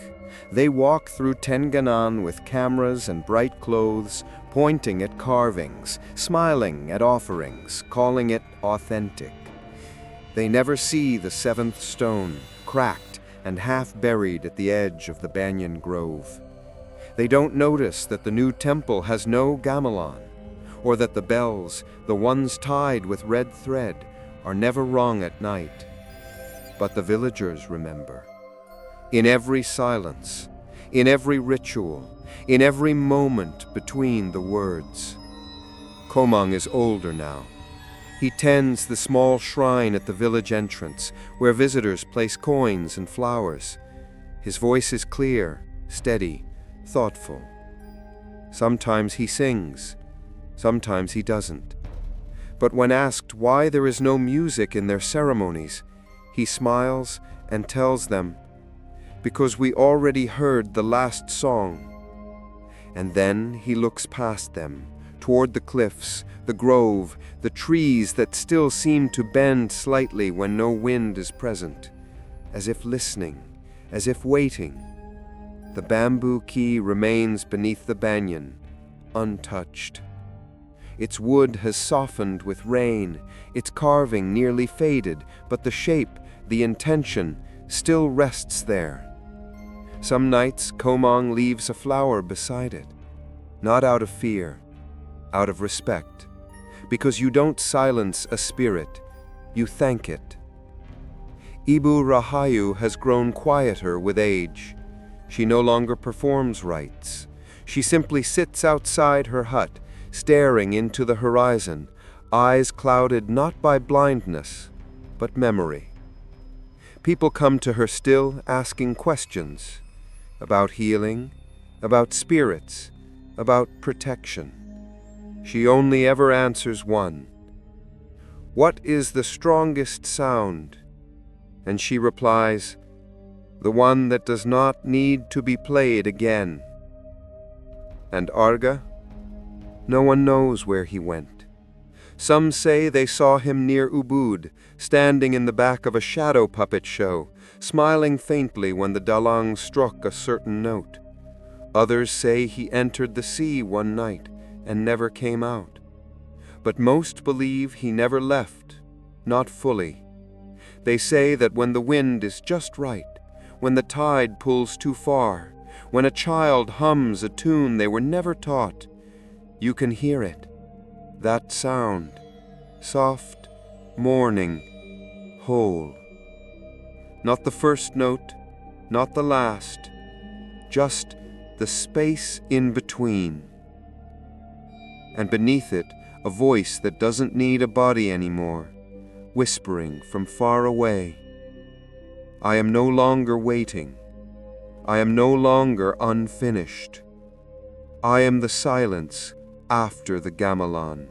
They walk through Tenganan with cameras and bright clothes, pointing at carvings, smiling at offerings, calling it authentic. They never see the seventh stone, cracked and half buried at the edge of the banyan grove. They don't notice that the new temple has no gamelan, or that the bells, the ones tied with red thread, are never rung at night. But the villagers remember. In every silence, in every ritual, in every moment between the words. Komang is older now. He tends the small shrine at the village entrance, where visitors place coins and flowers. His voice is clear, steady, thoughtful. Sometimes he sings, sometimes he doesn't. But when asked why there is no music in their ceremonies, he smiles and tells them, "Because we already heard the last song." And then he looks past them, toward the cliffs, the grove, the trees that still seem to bend slightly when no wind is present, as if listening, as if waiting. The bamboo key remains beneath the banyan, untouched. Its wood has softened with rain, its carving nearly faded, but the shape, the intention, still rests there. Some nights Komang leaves a flower beside it, not out of fear, out of respect, because you don't silence a spirit, you thank it. Ibu Rahayu has grown quieter with age. She no longer performs rites. She simply sits outside her hut, staring into the horizon, eyes clouded not by blindness, but memory. People come to her still asking questions about healing, about spirits, about protection. She only ever answers one. "What is the strongest sound?" And she replies, "The one that does not need to be played again." And Arga? No one knows where he went. Some say they saw him near Ubud, standing in the back of a shadow puppet show, smiling faintly when the dalang struck a certain note. Others say he entered the sea one night and never came out. But most believe he never left, not fully. They say that when the wind is just right, when the tide pulls too far, when a child hums a tune they were never taught, you can hear it, that sound, soft, mourning, whole. Not the first note, not the last, just the space in between. And beneath it, a voice that doesn't need a body anymore, whispering from far away, "I am no longer waiting. I am no longer unfinished. I am the silence after the gamelan."